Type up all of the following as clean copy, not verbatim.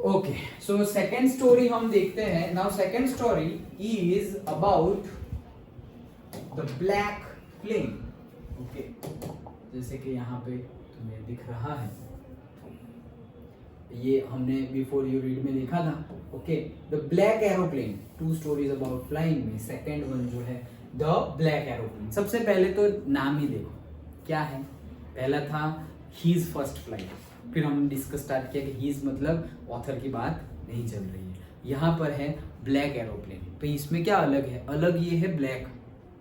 Okay, so second story हम देखते हैं now. Second story is about the black plane. Okay, जैसे कि यहाँ पे तुम्हें दिख रहा है, ये हमने बिफोर यू रीड में देखा था। Okay, the black aeroplane, two stories about flying में सेकेंड वन जो है द ब्लैक एरोप्लेन। सबसे पहले तो नाम ही देखो क्या है। पहला था हीज फर्स्ट फ्लाइट, फिर हम डिस्कस स्टार्ट किया कि हीज मतलब ऑथर की बात नहीं चल रही है। यहाँ पर है ब्लैक एरोप्लेन, तो इसमें क्या अलग है? अलग ये है ब्लैक।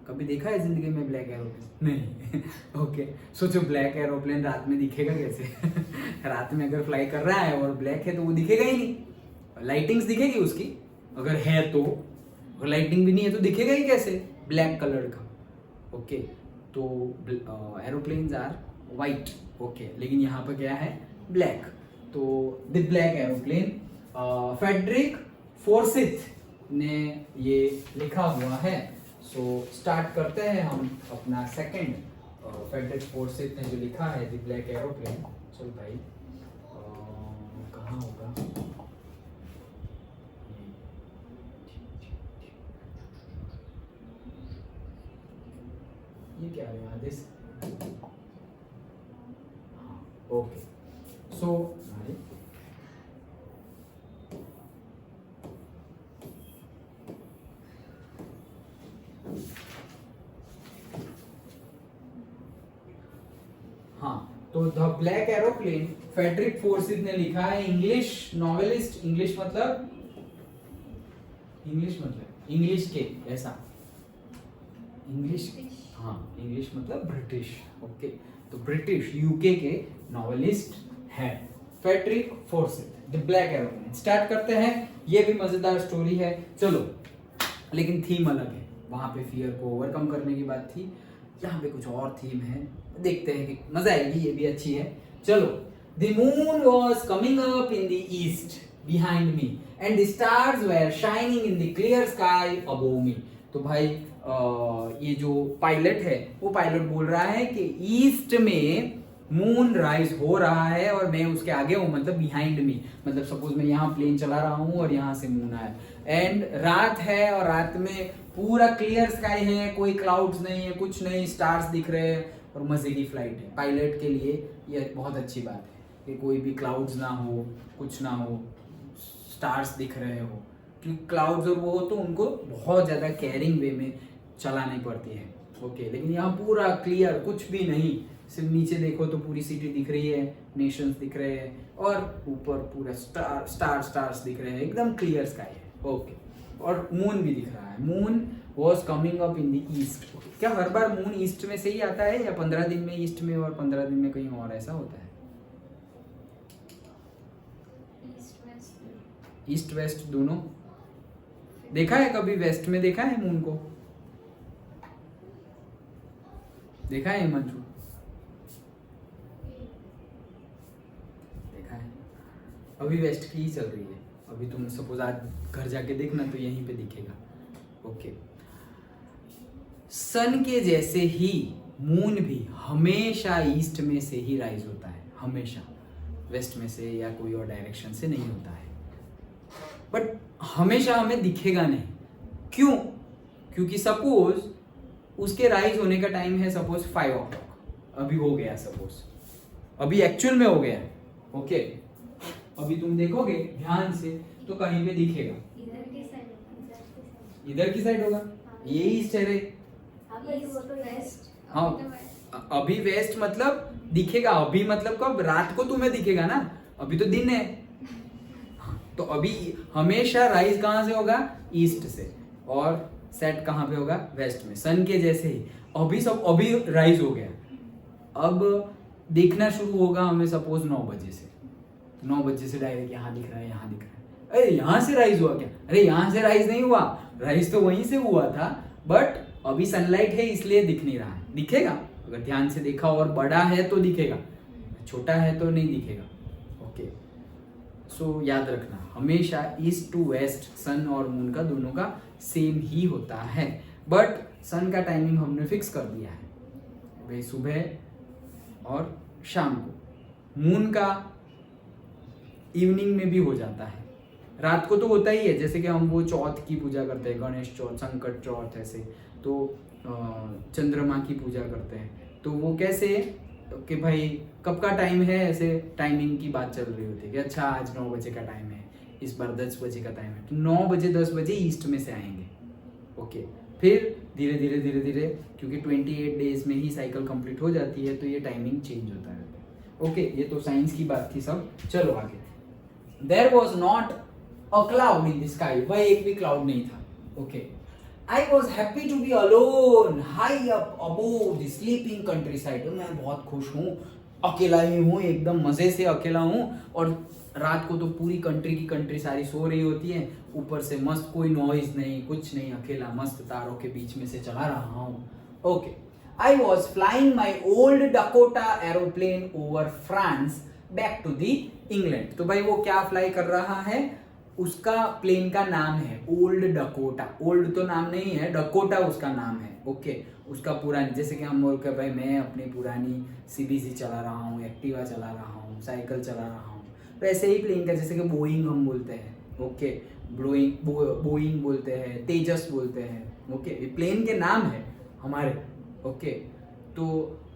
कभी देखा है जिंदगी में ब्लैक एरोप्लेन? नहीं। ओके, सोचो ब्लैक एरोप्लेन रात में दिखेगा कैसे? रात में अगर फ्लाई कर रहा है और ब्लैक है तो वो दिखेगा ही नहीं। लाइटिंग्स दिखेगी उसकी अगर है तो, और लाइटिंग भी नहीं है तो दिखेगा ही कैसे ब्लैक कलर का। ओके, तो एरोप्लेन्स आर वाइट। ओके, लेकिन यहाँ पर क्या है? ब्लैक। तो the black aeroplane, Frederick Forsyth ने ये लिखा हुआ है। सो स्टार्ट करते हैं हम अपना सेकंड। फ्रेडरिक फोर्सिथ ने जो लिखा है द ब्लैक एरोप्लेन। चल भाई, कहाँ होगा? ये क्या है आदेश? ओके, सो हाँ, तो the black aeroplane Frederick Forsyth ने लिखा है। इंग्लिश नॉवेलिस्ट, इंग्लिश मतलब इंग्लिश के ऐसा, इंग्लिश, हाँ इंग्लिश मतलब ब्रिटिश। ओके, तो ब्रिटिश यूके के नॉवेलिस्ट है Frederick Forsyth. The black aeroplane start करते हैं। ये भी मजेदार स्टोरी है, चलो। लेकिन थीम अलग है, वहां पे फियर को ओवरकम करने की बात थी, यहाँ पे कुछ और थीम है। देखते हैं कि मजा आएगी, ये भी अच्छी है। चलो, the moon was coming up in the east behind me and the stars were shining in the clear sky above me. तो भाई ये जो पायलट है वो पायलट बोल रहा है कि ईस्ट में मून राइज हो रहा है और मैं उसके आगे हूँ, मतलब बिहाइंड मी। मतलब सपोज मैं यहाँ प्लेन चला रहा हूँ और यहाँ से मून आया, एंड रात है और रात में पूरा क्लियर स्काई है, कोई क्लाउड्स नहीं है, कुछ नहीं, स्टार्स दिख रहे हैं और मजे की फ्लाइट है। पायलट के लिए ये बहुत अच्छी बात है कि कोई भी क्लाउड्स ना हो, कुछ ना हो, स्टार्स दिख रहे हो। क्योंकि क्लाउड्स और वो हो तो उनको बहुत ज़्यादा केयरिंग वे में चलानी पड़ती है। ओके, लेकिन यहाँ पूरा क्लियर, कुछ भी नहीं, सिर्फ नीचे देखो तो पूरी सिटी दिख रही है, नेशंस दिख रहे हैं और ऊपर पूरा स्टार्स दिख रहे हैं, एकदम क्लियर स्काई है। ओके, और मून भी दिख रहा है। Moon was coming up in the east. क्या हर बार मून ईस्ट में से ही आता है या 15 दिन में ईस्ट में और 15 दिन में कहीं और ऐसा होता है? ईस्ट वेस्ट दोनों देखा है? कभी वेस्ट में देखा है मून को? देखा है हिमांशु? देखा है? अभी वेस्ट की ही चल रही है। अभी तुम सपोज आज घर जाके देखना तो यहीं पे दिखेगा। ओके, सन के जैसे ही मून भी हमेशा ईस्ट में से ही राइज होता है, हमेशा वेस्ट में से या कोई और डायरेक्शन से नहीं होता है। बट हमेशा हमें दिखेगा नहीं। क्यों? क्योंकि सपोज उसके राइज होने का टाइम है सपोज 5 o'clock, अभी हो गया, सपोज अभी एक्चुअल में हो गया। ओके, अभी तुम देखोगे ध्यान से तो कहीं पे दिखेगा, इधर की साइड होगा, ये ईस्ट है रे। हाँ, अभी वेस्ट मतलब दिखेगा, अभी मतलब कब? रात को तुम्हें दिखेगा ना, अभी तो दिन है। तो अभी हमेशा राइज कहाँ से होगा? ईस्ट से, और सेट कहाँ पे होगा? वेस्ट में। सन के जैसे ही अभी राइज हो गया, अब दिखना शुरू होगा हमें सपोज 9 बजे से। 9 बजे से डायरेक्ट यहाँ दिख रहा है, यहाँ दिख रहा है। अरे यहाँ से राइज हुआ क्या? अरे यहाँ से राइज नहीं हुआ, राइज तो वहीं से हुआ था, बट अभी सनलाइट है इसलिए दिख नहीं रहा है। दिखेगा अगर ध्यान से देखा, और बड़ा है तो दिखेगा, छोटा है तो नहीं दिखेगा। ओके, सो याद रखना हमेशा ईस्ट टू वेस्ट सन और मून का दोनों का सेम ही होता है। बट सन का टाइमिंग हमने फिक्स कर दिया है भाई, सुबह और शाम को। मून का इवनिंग में भी हो जाता है, रात को तो होता ही है। जैसे कि हम वो चौथ की पूजा करते हैं, गणेश चौथ, संकट चौथ, ऐसे तो चंद्रमा की पूजा करते हैं। तो वो कैसे कि भाई कब का टाइम है, ऐसे टाइमिंग की बात चल रही होती है कि अच्छा आज 9 बजे का टाइम है, इस बार 10 बजे का टाइम है, तो 9 बजे 10 बजे ईस्ट में से आएंगे। ओके, फिर धीरे धीरे धीरे धीरे, क्योंकि 28 डेज में ही साइकिल कंप्लीट हो जाती है, तो ये टाइमिंग चेंज होता है। ओके, ये तो साइंस की बात थी सब। चलो आगे। There was not a cloud in the sky, वह एक भी क्लाउड नहीं था। Okay, I was happy to be alone, high up above the sleeping countryside. मैं बहुत खुश हूँ, अकेला ही हूँ, एकदम मजे से अकेला हूँ। और रात को तो पूरी कंट्री की कंट्री सारी सो रही होती है, ऊपर से मस्त, कोई नॉइज नहीं, कुछ नहीं, अकेला मस्त तारों के बीच में से चला रहा हूँ। Okay, I was flying my old Dakota aeroplane over France back to the England. तो भाई वो क्या फ्लाई कर रहा है, उसका प्लेन का नाम है ओल्ड डकोटा। ओल्ड तो नाम नहीं है, डकोटा उसका नाम है। ओके, उसका पुरानी, जैसे कि हम बोलते हैं भाई मैं अपनी पुरानी CBC चला रहा हूँ, एक्टिवा चला रहा हूँ, साइकिल चला रहा हूँ, तो ऐसे ही प्लेन का, जैसे कि बोइंग हम बोलते हैं। ओके, बोइंग बोलते हैं, तेजस बोलते हैं। ओके, ये प्लेन के नाम है हमारे। ओके, तो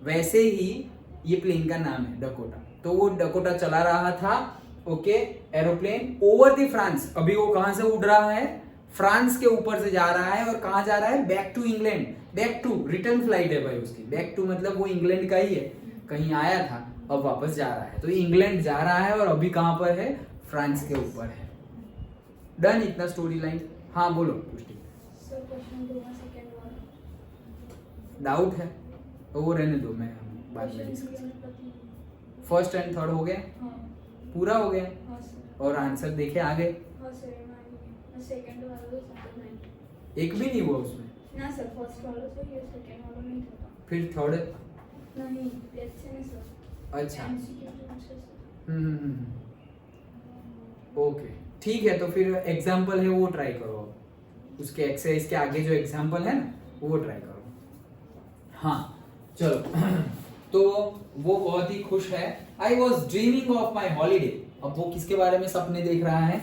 वैसे ही ये प्लेन का नाम है डकोटा। तो वो डकोटा चला रहा था, okay, aeroplane over the France. अभी वो कहां से उड़ रहा है, फ्रांस के ऊपर से जा रहा है। और कहां जा रहा है, back to England. Back to return flight है भाई उसकी। बैक टू मतलब वो इंग्लैंड का ही है, कहीं आया था, अब वापस जा रहा है। तो इंग्लैंड जा रहा है और अभी कहां पर है, फ्रांस के ऊपर है। डन, इतना स्टोरी लाइन। हाँ बोलो पुष्टि। डाउट है तो वो रहने दो, मैं बाद में डिस्कस। फर्स्ट एंड थर्ड हो गया, पूरा हो गया। और आंसर देखे आगे, एक भी नहीं हुआ उसमें ना सर, फर्स्ट वाला तो ये सेकंड वाला नहीं था। फिर थर्ड नहीं, लेट्स से नहीं सर। अच्छा, हम्म। ओके ठीक है। तो फिर एग्जाम्पल है वो ट्राई करो, उसके एक्सरसाइज के आगे जो एग्जाम्पल है ना वो ट्राई करो। हाँ चलो तो वो बहुत ही खुश है। I was dreaming of my holiday. अब वो किसके बारे में सपने देख रहा है,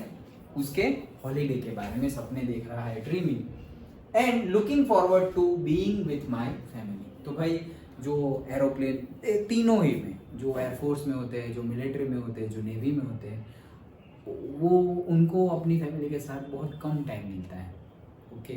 उसके हॉलीडे के बारे में सपने देख रहा है, dreaming. And looking forward to being with my family. तो भाई जो एरोप्लेन तीनों ही में, जो एयरफोर्स में होते हैं, जो मिलिट्री में होते हैं, जो नेवी में होते हैं, वो उनको अपनी फैमिली के साथ बहुत कम टाइम मिलता है। ओके,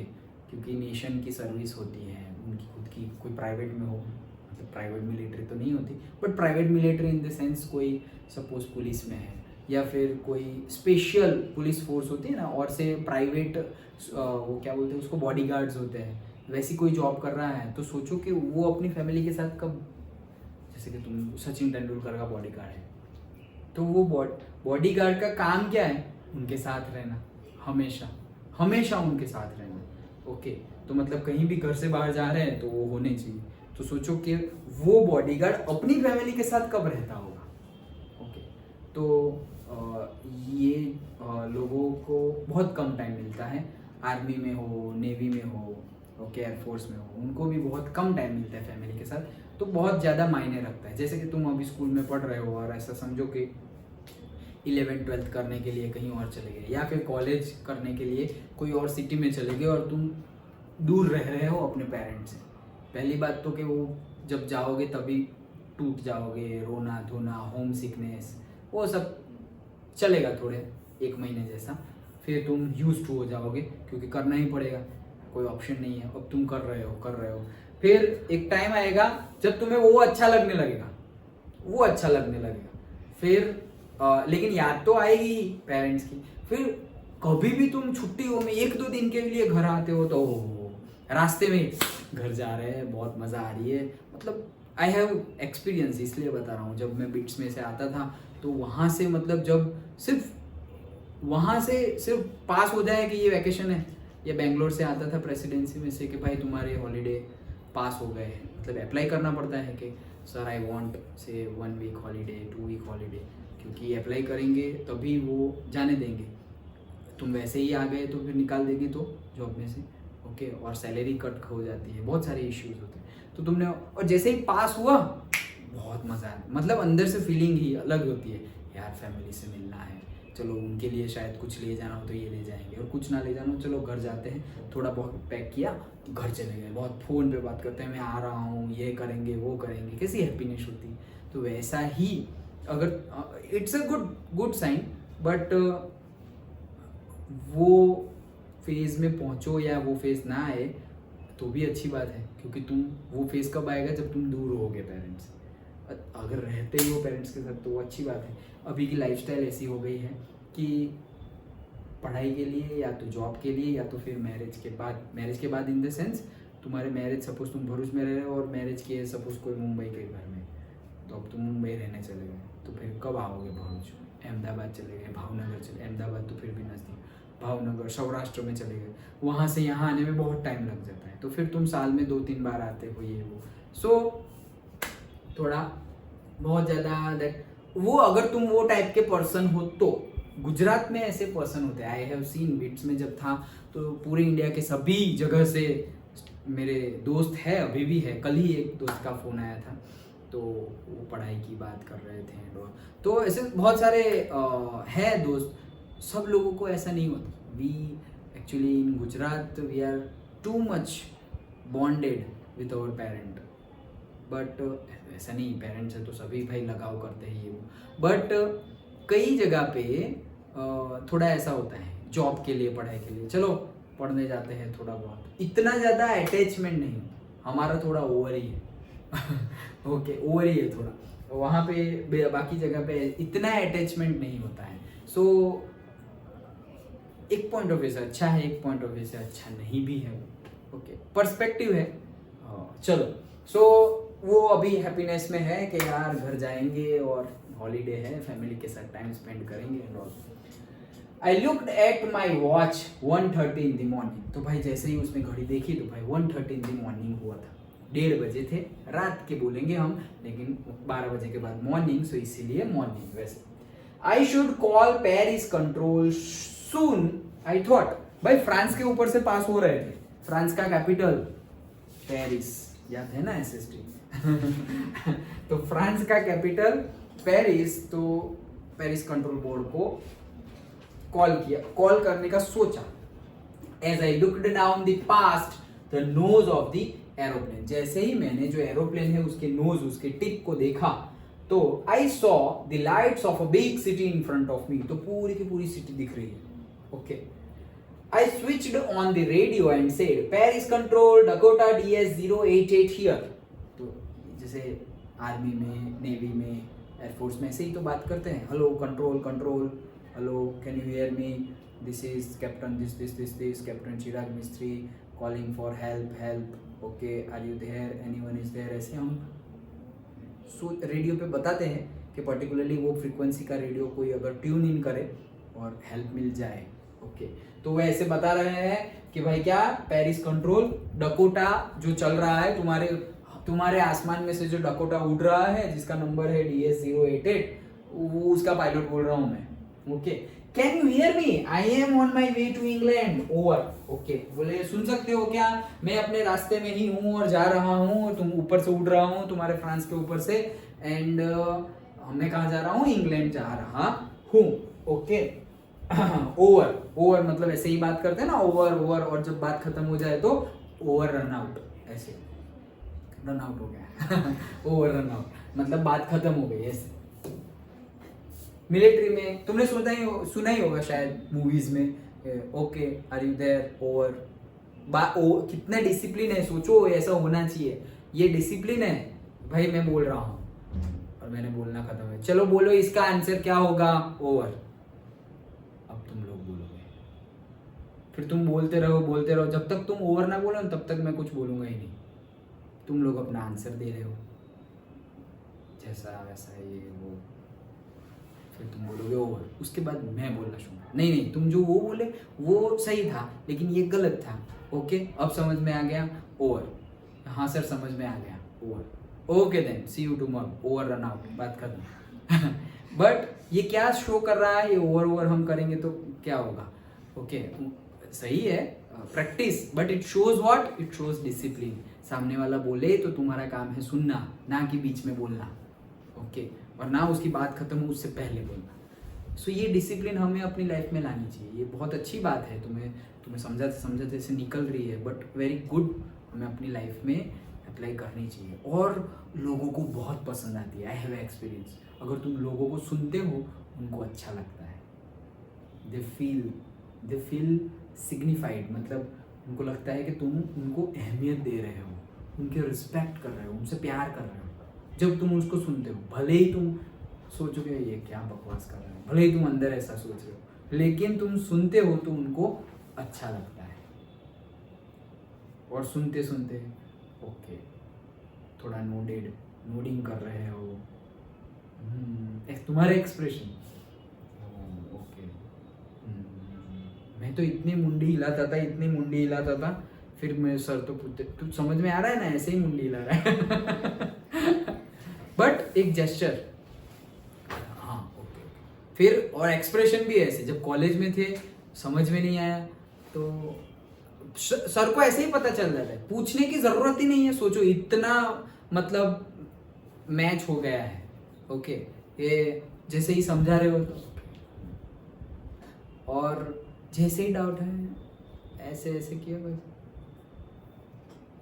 क्योंकि नेशन की सर्विस होती है, उनकी खुद की, कोई प्राइवेट में हो, मतलब प्राइवेट मिलिट्री तो नहीं होती, but private military in the sense कोई सपोज पुलिस में है, या फिर कोई स्पेशल पुलिस फोर्स होती है ना, और से प्राइवेट वो क्या बोलते हैं उसको, बॉडीगार्ड्स होते हैं, वैसी कोई जॉब कर रहा है। तो सोचो कि वो अपनी फैमिली के साथ कब, जैसे कि तुम सचिन तेंदुलकर का बॉडीगार्ड है, तो वो बॉडीगार्ड का काम क्या है, उनके साथ रहना, हमेशा हमेशा उनके साथ रहना। ओके, तो मतलब कहीं भी घर से बाहर जा रहे हैं तो वो होने चाहिए। तो सोचो कि वो बॉडीगार्ड अपनी फैमिली के साथ कब रहता होगा। ओके, तो ये लोगों को बहुत कम टाइम मिलता है, आर्मी में हो, नेवी में हो, ओके, एयरफोर्स में हो, उनको भी बहुत कम टाइम मिलता है फैमिली के साथ। तो बहुत ज़्यादा मायने रखता है। जैसे कि तुम अभी स्कूल में पढ़ रहे हो और ऐसा समझो कि 11th-12th करने के लिए कहीं और चले गए, या फिर कॉलेज करने के लिए कोई और सिटी में चले गए, और तुम दूर रह रहे हो अपने पेरेंट्स से। पहली बात तो कि वो जब जाओगे तभी टूट जाओगे, रोना धोना, होम सिकनेस, वो सब चलेगा थोड़े, 1 महीने जैसा। फिर तुम यूज्ड टू हो जाओगे, क्योंकि करना ही पड़ेगा, कोई ऑप्शन नहीं है, अब तुम कर रहे हो। फिर एक टाइम आएगा जब तुम्हें वो अच्छा लगने लगेगा, फिर लेकिन याद तो आएगी ही पेरेंट्स की। फिर कभी भी तुम छुट्टियों में 1-2 दिन के लिए घर आते हो तो रास्ते में घर जा रहे हैं, बहुत मज़ा आ रही है। मतलब आई हैव एक्सपीरियंस, इसलिए बता रहा हूँ। जब मैं बिट्स में से आता था तो वहाँ से, मतलब जब वहाँ से सिर्फ पास हो जाए कि ये वैकेशन है, या बेंगलोर से आता था प्रेसिडेंसी में से कि भाई तुम्हारे हॉलीडे पास हो गए, मतलब अप्लाई करना पड़ता है कि sir I want say 1 week holiday, 2 week holiday, क्योंकि अप्लाई करेंगे तभी वो जाने देंगे। तुम वैसे ही आ गए तो फिर निकाल देंगे तो जॉब में से। ओके, और सैलरी कट हो जाती है, बहुत सारे इश्यूज होते हैं। तो तुमने, और जैसे ही पास हुआ बहुत मज़ा आया, मतलब अंदर से फीलिंग ही अलग होती है, यार फैमिली से मिलना है, चलो उनके लिए शायद कुछ ले जाना हो तो ये ले जाएंगे, और कुछ ना ले जाना हो चलो घर जाते हैं, थोड़ा बहुत पैक किया घर चले गए, बहुत फ़ोन पे बात करते हैं, मैं आ रहा हूँ, ये करेंगे वो करेंगे, कैसी हैप्पीनेस होती है। तो वैसा ही अगर it's a good sign, but वो फेज़ में पहुँचो या वो फेज़ ना आए तो भी अच्छी बात है, क्योंकि तुम वो फेज़ कब आएगा जब तुम दूर रहोगे पेरेंट्स से। अगर रहते ही हो पेरेंट्स के साथ तो वो अच्छी बात है। अभी की लाइफस्टाइल ऐसी हो गई है कि पढ़ाई के लिए या तो जॉब के लिए या तो फिर मैरिज के बाद इन द सेंस तुम्हारे मैरिज सपोज तुम भरूच में रह रहे हो और मैरिज के सपोज कोई मुंबई के घर में, तो अब तुम मुंबई रहने चले गए, तो फिर कब आओगे भरूच? अहमदाबाद चले गए, भावनगर चले, अहमदाबाद तो फिर भी नज़दीक, भावनगर सौराष्ट्र में चले गए, वहाँ से यहाँ आने में बहुत टाइम लग जाता है, तो फिर तुम साल में 2-3 बार आते हो ये वो। सो थोड़ा बहुत ज़्यादा दैट वो, अगर तुम वो टाइप के पर्सन हो तो गुजरात में ऐसे पर्सन होते हैं। आई हैव सीन बिट्स में जब था तो पूरे इंडिया के सभी जगह से मेरे दोस्त है, अभी भी है, कल ही एक दोस्त का फ़ोन आया था तो वो पढ़ाई की बात कर रहे थे, तो ऐसे बहुत सारे है दोस्त। सब लोगों को ऐसा नहीं होता। We actually in Gujarat we are too much bonded with our parent, but ऐसा नहीं, पेरेंट्स है तो सभी भाई लगाव करते हैं ये वो, बट कई जगह पे थोड़ा ऐसा होता है, जॉब के लिए पढ़ाई के लिए चलो पढ़ने जाते हैं, थोड़ा बहुत, इतना ज़्यादा अटैचमेंट नहीं, हमारा थोड़ा ओवर ही है ओके ओवर ही है थोड़ा, वहाँ पे बाकी जगह पे इतना अटैचमेंट नहीं होता है। सो एक पॉइंट ऑफ व्यू से अच्छा है, एक पॉइंट ऑफ व्यू से अच्छा नहीं भी है, ओके पर्सपेक्टिव है। चलो सो वो अभी हैप्पीनेस में है कि यार घर जाएंगे और हॉलीडे है, फैमिली के साथ टाइम स्पेंड करेंगे and all. I looked at my watch 1:30 in the morning, तो भाई जैसे ही उसने घड़ी देखी तो भाई 1:30 इन द मॉर्निंग हुआ था, 1:30 बजे थे, रात के बोलेंगे हम, लेकिन 12 बजे के बाद मॉर्निंग, सो इसीलिए मॉर्निंग। वैसे I should call Paris control soon, I thought, भाई फ्रांस के ऊपर से पास हो रहे थे, फ्रांस का कैपिटल पेरिस, याद है ना एसएसटी तो फ्रांस का कैपिटल पेरिस, तो पेरिस कंट्रोल बोर्ड को कॉल किया, कॉल करने का सोचा। As I looked down the past the nose of the aeroplane, जैसे ही मैंने जो एरोप्लेन है उसके नोज, उसके टिप को देखा, तो I saw the lights of a big city in front of मी, तो पूरी की पूरी सिटी दिख रही है, okay. I switched on the radio and said, Paris control, Dakota DS-088 here. तो जैसे आर्मी में, नेवी में, एयरफोर्स में ऐसे ही तो बात करते हैं, hello control control, hello can you hear me, this is captain this captain Chirag Mistry calling for help, okay are you there, anyone is there, ऐसे हम रेडियो पे बताते हैं कि पर्टिकुलरली वो फ्रीक्वेंसी का रेडियो कोई अगर ट्यून इन करे और हेल्प मिल जाए, ओके। तो वो ऐसे बता रहे हैं कि भाई क्या, पेरिस कंट्रोल, डकोटा जो चल रहा है तुम्हारे आसमान में से जो डकोटा उड़ रहा है जिसका नंबर है DS-088, वो उसका पायलट बोल रहा हूं मैं, okay. Can you hear me, I am on my way to England, over, okay. बोले सुन सकते हो क्या, मैं अपने रास्ते में ही हूँ और जा रहा हूँ, और तुम ऊपर से उड़ रहा हूँ तुम्हारे फ्रांस के ऊपर से, एंड मैं कहाँ जा रहा हूँ, इंग्लैंड जा रहा हूँ, ओके। ओवर मतलब ऐसे ही बात करते हैं ना, ओवर, और जब बात खत्म हो जाए तो ओवर रन आउट, ऐसे रन आउट हो गया ओवर रन आउट मतलब बात खत्म हो गई, ऐसे। मिलिट्री में तुमने सुना ही होगा शायद मूवीज में, okay are you there, over. कितना डिसिप्लिन है, सोचो ऐसा होना चाहिए, ये डिसिप्लिन है भाई, मैं बोल रहा हूँ और मैंने बोलना खत्म है, चलो बोलो इसका आंसर क्या होगा, ओवर। तुम लोग बोलोगे, फिर तुम बोलते रहो, जब तक तुम ओवर ना बोलो तब तक मैं कुछ बोलूंगा ही नहीं। तुम लोग अपना आंसर दे रहे हो जैसा वैसा ये वो, फिर तुम बोलोगे ओवर, उसके बाद मैं बोलना शुरू, नहीं तुम जो वो बोले वो सही था लेकिन ये गलत था, ओके अब समझ में आ गया, ओवर, हाँ सर समझ में आ गया, over, okay then see you tomorrow, over run out, बात खत्म बट ये क्या शो कर रहा है, ये ओवर हम करेंगे तो क्या होगा, ओके सही है practice, but it shows what, it shows discipline. सामने वाला बोले तो तुम्हारा काम है सुनना, ना कि बीच में बोलना, ओके और ना उसकी बात खत्म हो उससे पहले बोलना। सो ये डिसिप्लिन हमें अपनी लाइफ में लानी चाहिए। ये बहुत अच्छी बात है, तुम्हें समझाते समझाते से निकल रही है, बट वेरी गुड, हमें अपनी लाइफ में अप्लाई करनी चाहिए। और लोगों को बहुत पसंद आती है, आई हैव एक्सपीरियंस। अगर तुम लोगों को सुनते हो उनको अच्छा लगता है, दे फील सिग्निफाइड, मतलब उनको लगता है कि तुम उनको अहमियत दे रहे हो, उनके रिस्पेक्ट कर रहे हो, उनसे प्यार कर रहे हो जब तुम उसको सुनते हो। भले ही तुम सोचोगे ये क्या बकवास कर रहे हो, भले ही तुम अंदर ऐसा सोच रहे हो, लेकिन तुम सुनते हो तो उनको अच्छा लगता है। और सुनते सुनते ओके, थोड़ा नोडिंग कर रहे हो, तुम्हारे एक्सप्रेशन ओके, मैं तो इतनी मुंडी हिलाता था, फिर मैं सर तो पूछते तू समझ में आ रहा है ना, ऐसे ही मुंडी हिला रहा है बट एक जेस्चर, हाँ ओके। फिर और एक्सप्रेशन भी ऐसे, जब कॉलेज में थे समझ में नहीं आया तो सर को ऐसे ही पता चल जाता है, पूछने की जरूरत ही नहीं है। सोचो इतना मतलब मैच हो गया है, ओके ये जैसे ही समझा रहे हो तो, और जैसे ही डाउट है ऐसे ऐसे किया बस,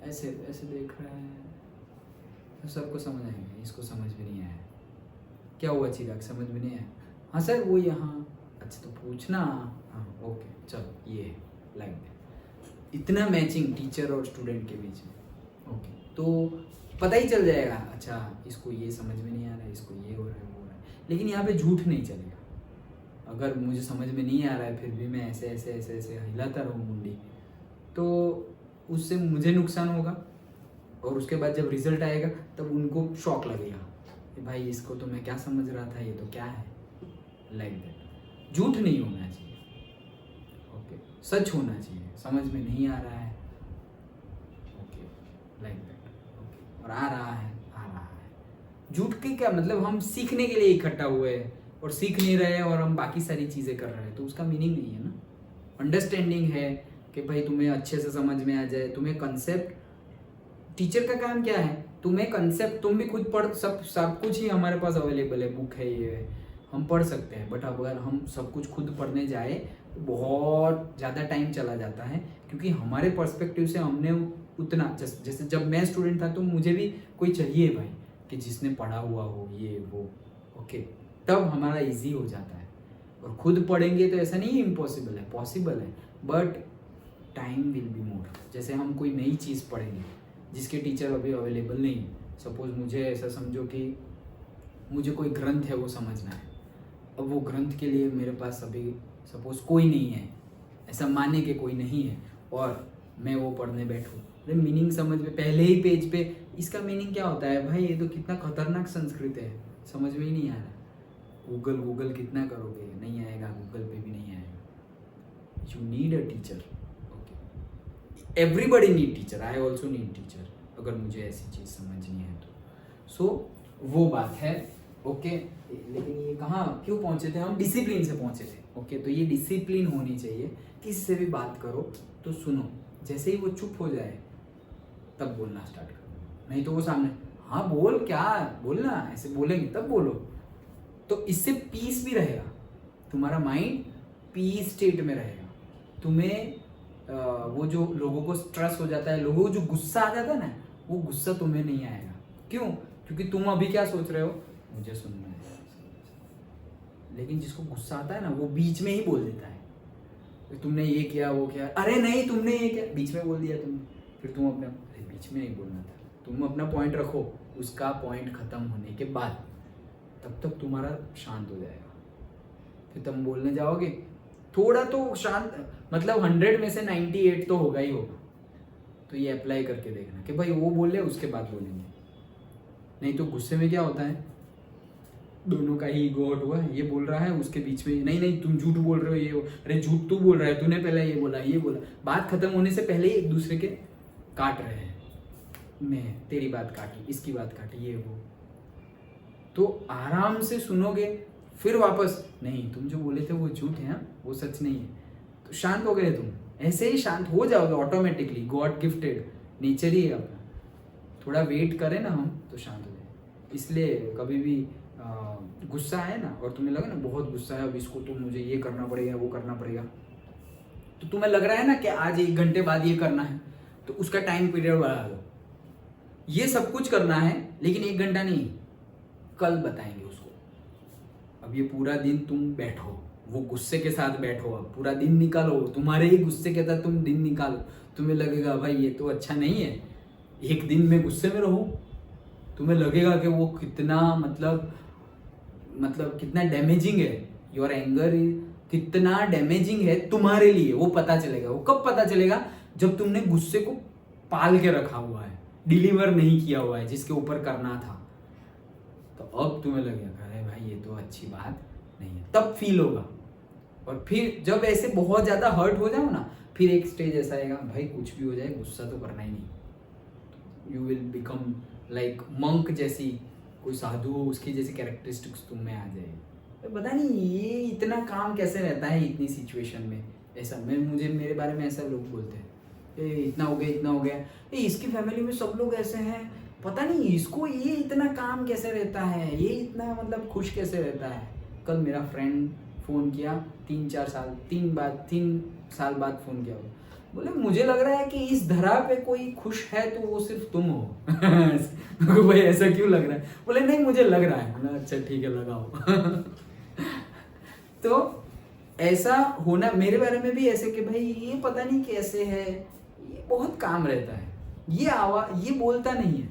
ऐसे ऐसे देख रहा है तो सबको समझ आएगा, इसको समझ में नहीं आया, क्या हुआ चिराग समझ में नहीं आया, हाँ सर वो यहाँ, अच्छा तो पूछना, हाँ ओके चलो ये लाइक दैट। इतना मैचिंग टीचर और स्टूडेंट के बीच में, ओके तो पता ही चल जाएगा, अच्छा इसको ये समझ में नहीं आ रहा है, इसको ये हो रहा है वो हो रहा है। लेकिन यहाँ पे झूठ नहीं चलेगा। अगर मुझे समझ में नहीं आ रहा है फिर भी मैं ऐसे ऐसे ऐसे ऐसे हिलाता रहूँ मुंडी, तो उससे मुझे नुकसान होगा, और उसके बाद जब रिजल्ट आएगा तब उनको शॉक लगेगा कि भाई इसको तो मैं क्या समझ रहा था, ये तो क्या है, लाइक दैट। झूठ नहीं होना चाहिए, ओके सच होना चाहिए, समझ में नहीं आ रहा है ओके लाइक दैट, ओके और आ रहा है। झूठ के क्या मतलब, हम सीखने के लिए इकट्ठा हुए हैं और सीख नहीं रहे हैं और हम बाकी सारी चीज़ें कर रहे हैं, तो उसका मीनिंग नहीं है ना। अंडरस्टैंडिंग है कि भाई तुम्हें अच्छे से समझ में आ जाए, तुम्हें कंसेप्ट, टीचर का काम क्या है, तुम्हें कंसेप्ट तुम भी खुद पढ़, सब कुछ ही हमारे पास अवेलेबल है, बुक है, ये है, हम पढ़ सकते हैं। बट अगर हम सब कुछ खुद पढ़ने जाए तो बहुत ज़्यादा टाइम चला जाता है, क्योंकि हमारे पर्सपेक्टिव से हमने उतना, जैसे जब मैं स्टूडेंट था तो मुझे भी कोई चाहिए भाई कि जिसने पढ़ा हुआ हो ये वो, ओके तब हमारा इजी हो जाता है। और खुद पढ़ेंगे तो ऐसा नहीं इम्पॉसिबल है, पॉसिबल है, but time will be more. जैसे हम कोई नई चीज़ पढ़ेंगे जिसके टीचर अभी अवेलेबल नहीं है, सपोज मुझे ऐसा समझो कि मुझे कोई ग्रंथ है वो समझना है, अब वो ग्रंथ के लिए मेरे पास अभी सपोज कोई नहीं है, ऐसा माने कि कोई नहीं है, और मैं वो पढ़ने बैठूँ, अरे मीनिंग समझ में, पहले ही पेज पे इसका मीनिंग क्या होता है भाई, ये तो कितना खतरनाक संस्कृत है, समझ में ही नहीं आ रहा। गूगल कितना करोगे, नहीं आएगा, गूगल पे भी नहीं आएगा। You need a teacher, okay everybody need teacher, I also need teacher, अगर मुझे ऐसी चीज़ समझनी है तो। सो वो बात है, ओके लेकिन ये कहाँ क्यों पहुँचे थे हम, डिसिप्लिन से पहुँचे थे, ओके तो ये डिसिप्लिन होनी चाहिए। किसी से भी बात करो तो सुनो, जैसे ही वो चुप हो जाए तब बोलना स्टार्ट करो, नहीं तो वो सामने हाँ बोल, क्या बोलना, ऐसे बोलेंगे तब बोलो, तो इससे पीस भी रहेगा, तुम्हारा माइंड पीस स्टेट में रहेगा। तुम्हें वो जो लोगों को स्ट्रेस हो जाता है, लोगों को जो गुस्सा आ जाता है ना, वो गुस्सा तुम्हें नहीं आएगा। क्यों? क्योंकि तुम अभी क्या सोच रहे हो, मुझे सुनना है। लेकिन जिसको गुस्सा आता है ना, वो बीच में ही बोल देता है, तुमने ये किया वो किया, अरे नहीं तुमने ये किया, बीच में बोल दिया तुमने, फिर तुम अपने, अरे बीच में नहीं बोलना था, तुम अपना पॉइंट रखो, उसका पॉइंट खत्म होने के बाद तब तक तुम्हारा शांत हो जाएगा, फिर तुम बोलने जाओगे थोड़ा तो शांत, मतलब 100 में से 98 तो होगा ही होगा। तो ये अप्लाई करके देखना कि भाई वो बोले उसके बाद बोलेंगे, नहीं तो गुस्से में क्या होता है, दोनों का ही ईगो हर्ट हुआ है, ये बोल रहा है उसके बीच में नहीं नहीं तुम झूठ बोल रहे हो, ये अरे झूठ तू बोल रहा है, तूने पहले ये बोला, बात खत्म होने से पहले ही एक दूसरे के काट रहे हैं, मैं तेरी बात काटी, इसकी बात काटी, ये वो। तो आराम से सुनोगे, फिर वापस नहीं तुम जो बोले थे वो झूठ है, वो सच नहीं है, तो शांत हो गए तुम, ऐसे ही शांत हो जाओगे ऑटोमेटिकली, गॉड गिफ्टेड नेचर ही है अपना। थोड़ा वेट करें ना हम तो शांत हो जाए। इसलिए कभी भी गुस्सा है ना और तुम्हें लगा ना बहुत गुस्सा है, अब इसको तो मुझे ये करना पड़ेगा वो करना पड़ेगा, तो तुम्हें लग रहा है ना कि आज 1 घंटे बाद ये करना है, तो उसका टाइम पीरियड बढ़ा दो। ये सब कुछ करना है लेकिन 1 घंटा नहीं, कल बताएंगे उसको। अब ये पूरा दिन तुम बैठो, वो गुस्से के साथ बैठो, अब पूरा दिन निकालो, तुम्हारे ही गुस्से के साथ तुम दिन निकालो, तुम्हें लगेगा भाई ये तो अच्छा नहीं है, 1 दिन में गुस्से में रहो, तुम्हें लगेगा कि वो कितना मतलब कितना डैमेजिंग है, योर एंगर कितना डैमेजिंग है तुम्हारे लिए, वो पता चलेगा। वो कब पता चलेगा? जब तुमने गुस्से को पाल के रखा हुआ है, डिलीवर नहीं किया हुआ है जिसके ऊपर करना था, तो अब तुम्हें लगेगा अरे भाई ये तो अच्छी बात नहीं है, तब फील होगा। और फिर जब ऐसे बहुत ज्यादा हर्ट हो जाओ ना, फिर एक स्टेज ऐसा आएगा भाई कुछ भी हो जाए गुस्सा तो करना ही नहीं। You will become like monk जैसी, कोई साधु हो उसकी जैसी कैरेक्टरिस्टिक्स तुम में आ जाए। तो पता नहीं ये इतना काम कैसे रहता है इतनी सिचुएशन में। ऐसा मुझे मेरे बारे में ऐसा लोग बोलते हैं, इतना हो गया इतना हो गया, इसकी फैमिली में सब लोग ऐसे हैं, पता नहीं इसको ये इतना काम कैसे रहता है, ये इतना मतलब खुश कैसे रहता है। कल मेरा फ्रेंड फ़ोन किया 3 साल बाद फ़ोन किया, बोले मुझे लग रहा है कि इस धरा पे कोई खुश है तो वो सिर्फ तुम हो। भाई ऐसा क्यों लग रहा है? बोले नहीं मुझे लग रहा है। बोला अच्छा ठीक है लगाओ। तो ऐसा होना मेरे बारे में भी ऐसे कि भाई ये पता नहीं कैसे है, ये बहुत काम रहता है, ये बोलता नहीं है,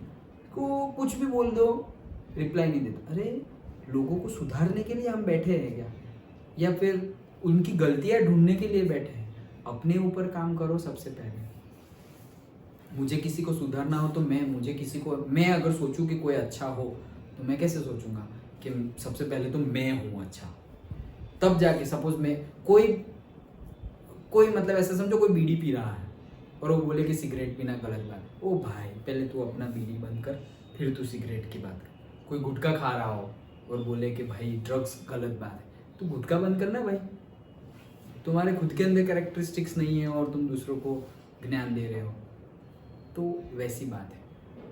को कुछ भी बोल दो रिप्लाई नहीं देता। अरे लोगों को सुधारने के लिए हम बैठे हैं क्या, या फिर उनकी गलतियां ढूंढने के लिए बैठे हैं? अपने ऊपर काम करो सबसे पहले। मुझे किसी को सुधारना हो तो मैं अगर सोचूं कि कोई अच्छा हो तो मैं कैसे सोचूंगा कि सबसे पहले तो मैं हूं अच्छा, तब जाके सपोज मैं कोई मतलब ऐसा समझो कोई बीड़ी पी रहा है और वो बोले कि सिगरेट पीना गलत बात है, ओ भाई पहले तू अपना बीड़ी बंद कर फिर तू सिगरेट की बात कर। कोई गुटखा खा रहा हो और बोले कि भाई ड्रग्स गलत बात है, तू गुटखा बंद करना भाई, तुम्हारे खुद के अंदर कैरेक्टरिस्टिक्स नहीं है और तुम दूसरों को ज्ञान दे रहे हो, तो वैसी बात है।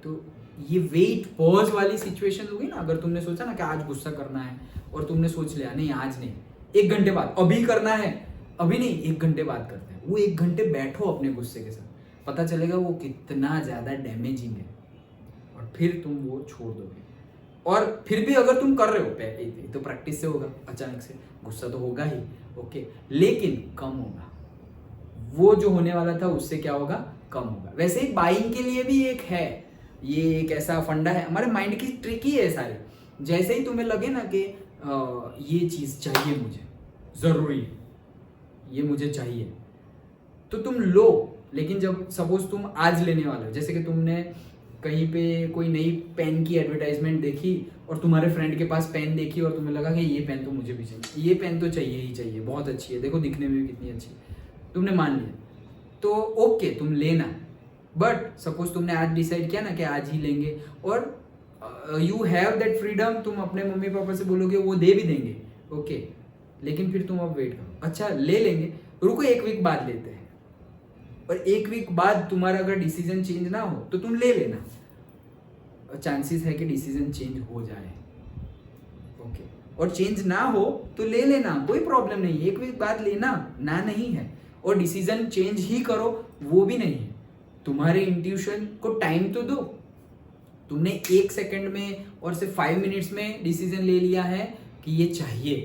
तो ये वेट पॉज वाली सिचुएशन होगी ना, अगर तुमने सोचा ना कि आज गुस्सा करना है और तुमने सोच लिया नहीं आज नहीं, 1 घंटे बाद, अभी करना है, अभी नहीं 1 घंटे बाद करते हैं, वो 1 घंटे बैठो अपने गुस्से के साथ, पता चलेगा वो कितना ज़्यादा डैमेजिंग है और फिर तुम वो छोड़ दोगे। और फिर भी अगर तुम कर रहे हो तो प्रैक्टिस से होगा, अचानक से गुस्सा तो होगा ही, ओके, लेकिन कम होगा, वो जो होने वाला था उससे क्या होगा, कम होगा। वैसे ही बाइंग के लिए भी एक है, ये एक ऐसा फंडा है, हमारे माइंड की ट्रिक ही है सारी। जैसे ही तुम्हें लगे ना कि ये चीज़ चाहिए मुझे, ज़रूरी है, ये मुझे चाहिए, तो तुम लो। लेकिन जब सपोज तुम आज लेने वाले हो, जैसे कि तुमने कहीं पे कोई नई पेन की एडवर्टाइजमेंट देखी और तुम्हारे फ्रेंड के पास पेन देखी और तुम्हें लगा कि ये पेन तो मुझे भी चाहिए, ये पेन तो चाहिए ही चाहिए, बहुत अच्छी है, देखो दिखने में भी कितनी अच्छी है, तुमने मान लिया, तो ओके तुम लेना। बट सपोज तुमने आज डिसाइड किया ना कि आज ही लेंगे, और यू हैव दैट फ्रीडम, तुम अपने मम्मी पापा से बोलोगे वो दे भी देंगे, ओके, लेकिन फिर तुम अब वेट करो, अच्छा ले लेंगे, रुको 1 वीक बाद लेते हैं, और 1 वीक बाद तुम्हारा अगर डिसीजन चेंज ना हो तो तुम ले लेना, चांसेस है कि डिसीजन चेंज हो जाए, ओके, और चेंज ना हो तो ले लेना, कोई प्रॉब्लम नहीं, 1 वीक बाद लेना ना नहीं है, और डिसीजन चेंज ही करो वो भी नहीं है। तुम्हारे इंट्यूशन को टाइम तो दो, तुमने 1 सेकंड में और सिर्फ 5 मिनट्स में डिसीजन ले लिया है कि ये चाहिए,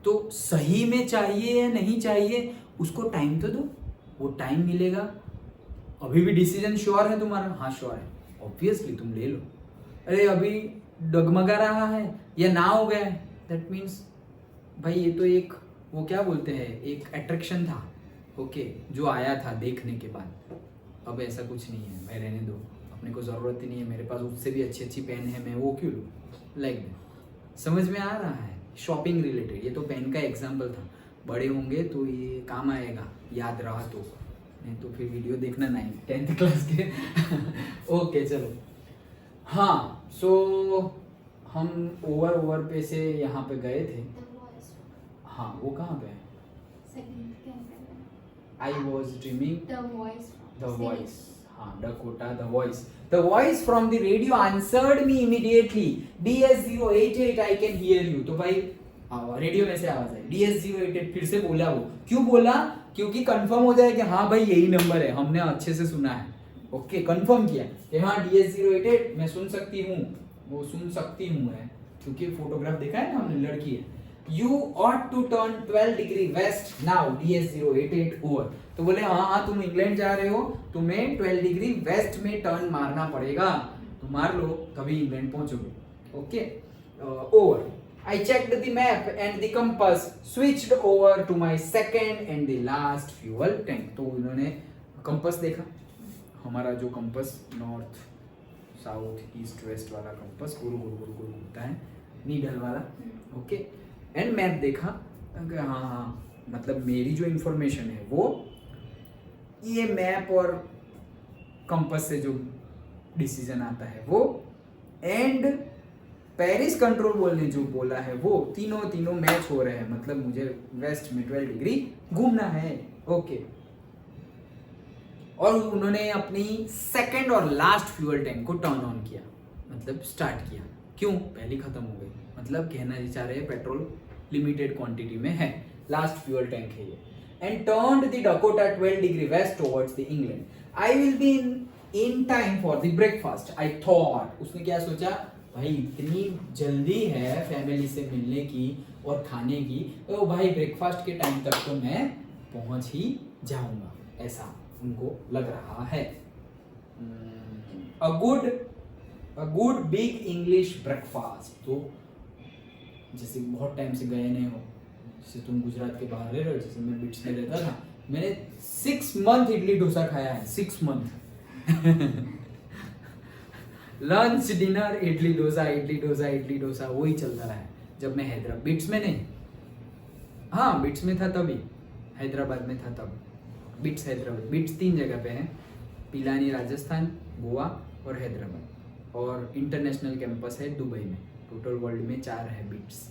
तो सही में चाहिए या नहीं चाहिए उसको टाइम तो दो, वो टाइम मिलेगा। अभी भी डिसीजन श्योर है तुम्हारा, हाँ श्योर है, ऑब्वियसली तुम ले लो। अरे अभी डगमगा रहा है या ना हो गया है, दैट मीन्स भाई ये तो एक वो क्या बोलते हैं, एक अट्रैक्शन था, ओके, जो आया था देखने के बाद, अब ऐसा कुछ नहीं है भाई, रहने दो, अपने को ज़रूरत ही नहीं है, मेरे पास उससे भी अच्छी अच्छी पेन है, मैं वो क्यों लूँ, लाइक समझ में आ रहा है। शॉपिंग रिलेटेड, ये तो पेन का एग्जाम्पल था, बड़े होंगे तो ये काम आएगा, याद रहा तो, नहीं तो फिर वीडियो देखना 10th क्लास के। ओके चलो, हाँ, सो हम ओवर पे से यहाँ पे गए थे, हाँ वो कहाँ पे है, I was dreaming the voice, हाँ, Dakota, the voice from the radio answered me immediately. DS088, I can hear you. तो भाई रेडियो में से आवाज आई, DS088 फिर से बोला वो, क्यों बोला? क्योंकि कंफर्म हो जाए कि हाँ भाई यही नंबर है, हमने अच्छे से सुना है। ओके, कंफर्म किया कि हाँ DS088 मैं सुन सकती हूँ, वो सुन सकती हूँ है, क्योंकि फोटोग्राफ देखा है ना हमने, लड़की है। You ought to turn 12 degree west now, DS088 over. तो बोले हाँ तुम इंग्लैंड जा रहे हो, तुम्हें 12 डिग्री वेस्ट में टर्न मारना पड़ेगा, तो मार लो तभी इंग्लैंड पहुंचोगे। Okay, over. I checked the map and the compass, switched over to my second and the last fuel tank. तो उन्होंने कंपास देखा, हमारा जो compass north south east west वाला कंपास गुरु गुरु गुरु गुरु घूमता है, नीडल वाला। ओके, एंड मैप देखा, हाँ मतलब मेरी जो इंफॉर्मेशन है वो ये मैप और कंपास से जो डिसीजन आता है वो, एंड पेरिस कंट्रोल बोल ने जो बोला है वो, तीनों मैच हो रहे हैं, मतलब मुझे वेस्ट में 12 डिग्री घूमना है। ओके, और उन्होंने अपनी सेकंड और लास्ट फ्यूल टैंक को टर्न ऑन किया, मतलब स्टार्ट किया। क्यों? पहली खत्म हो गई, मतलब कहना ही चाह रहे हैं पेट्रोल लिमिटेड क्वांटिटी में है, लास्ट फ्यूल टैंक है ये। And turned the Dakota 12 degree west towards the England. I will be in time for the breakfast, I thought. उसने क्या सोचा, भाई इतनी जल्दी है फैमिली से मिलने की और खाने की, तो भाई ब्रेकफास्ट के टाइम तक तो मैं पहुंच ही जाऊंगा, ऐसा उनको लग रहा है। A good big English breakfast. तो जैसे बहुत टाइम से गए नहीं हो, जैसे तुम गुजरात के बाहर रह रहे हो, जैसे मैं बिट्स में रहता था, मैंने 6 मंथ इडली डोसा खाया है, 6 month lunch dinner idli dosa वही चलता रहा है। जब मैं हैदराबाद, बिट्स में नहीं, हाँ बिट्स में था तभी, हैदराबाद में था तब। बिट्स हैदराबाद, बिट्स 3 जगह पे हैं, पिलानी राजस्थान, गोवा और हैदराबाद, और इंटरनेशनल कैंपस है दुबई में। टोटल वर्ल्ड में 4 है बिट्स।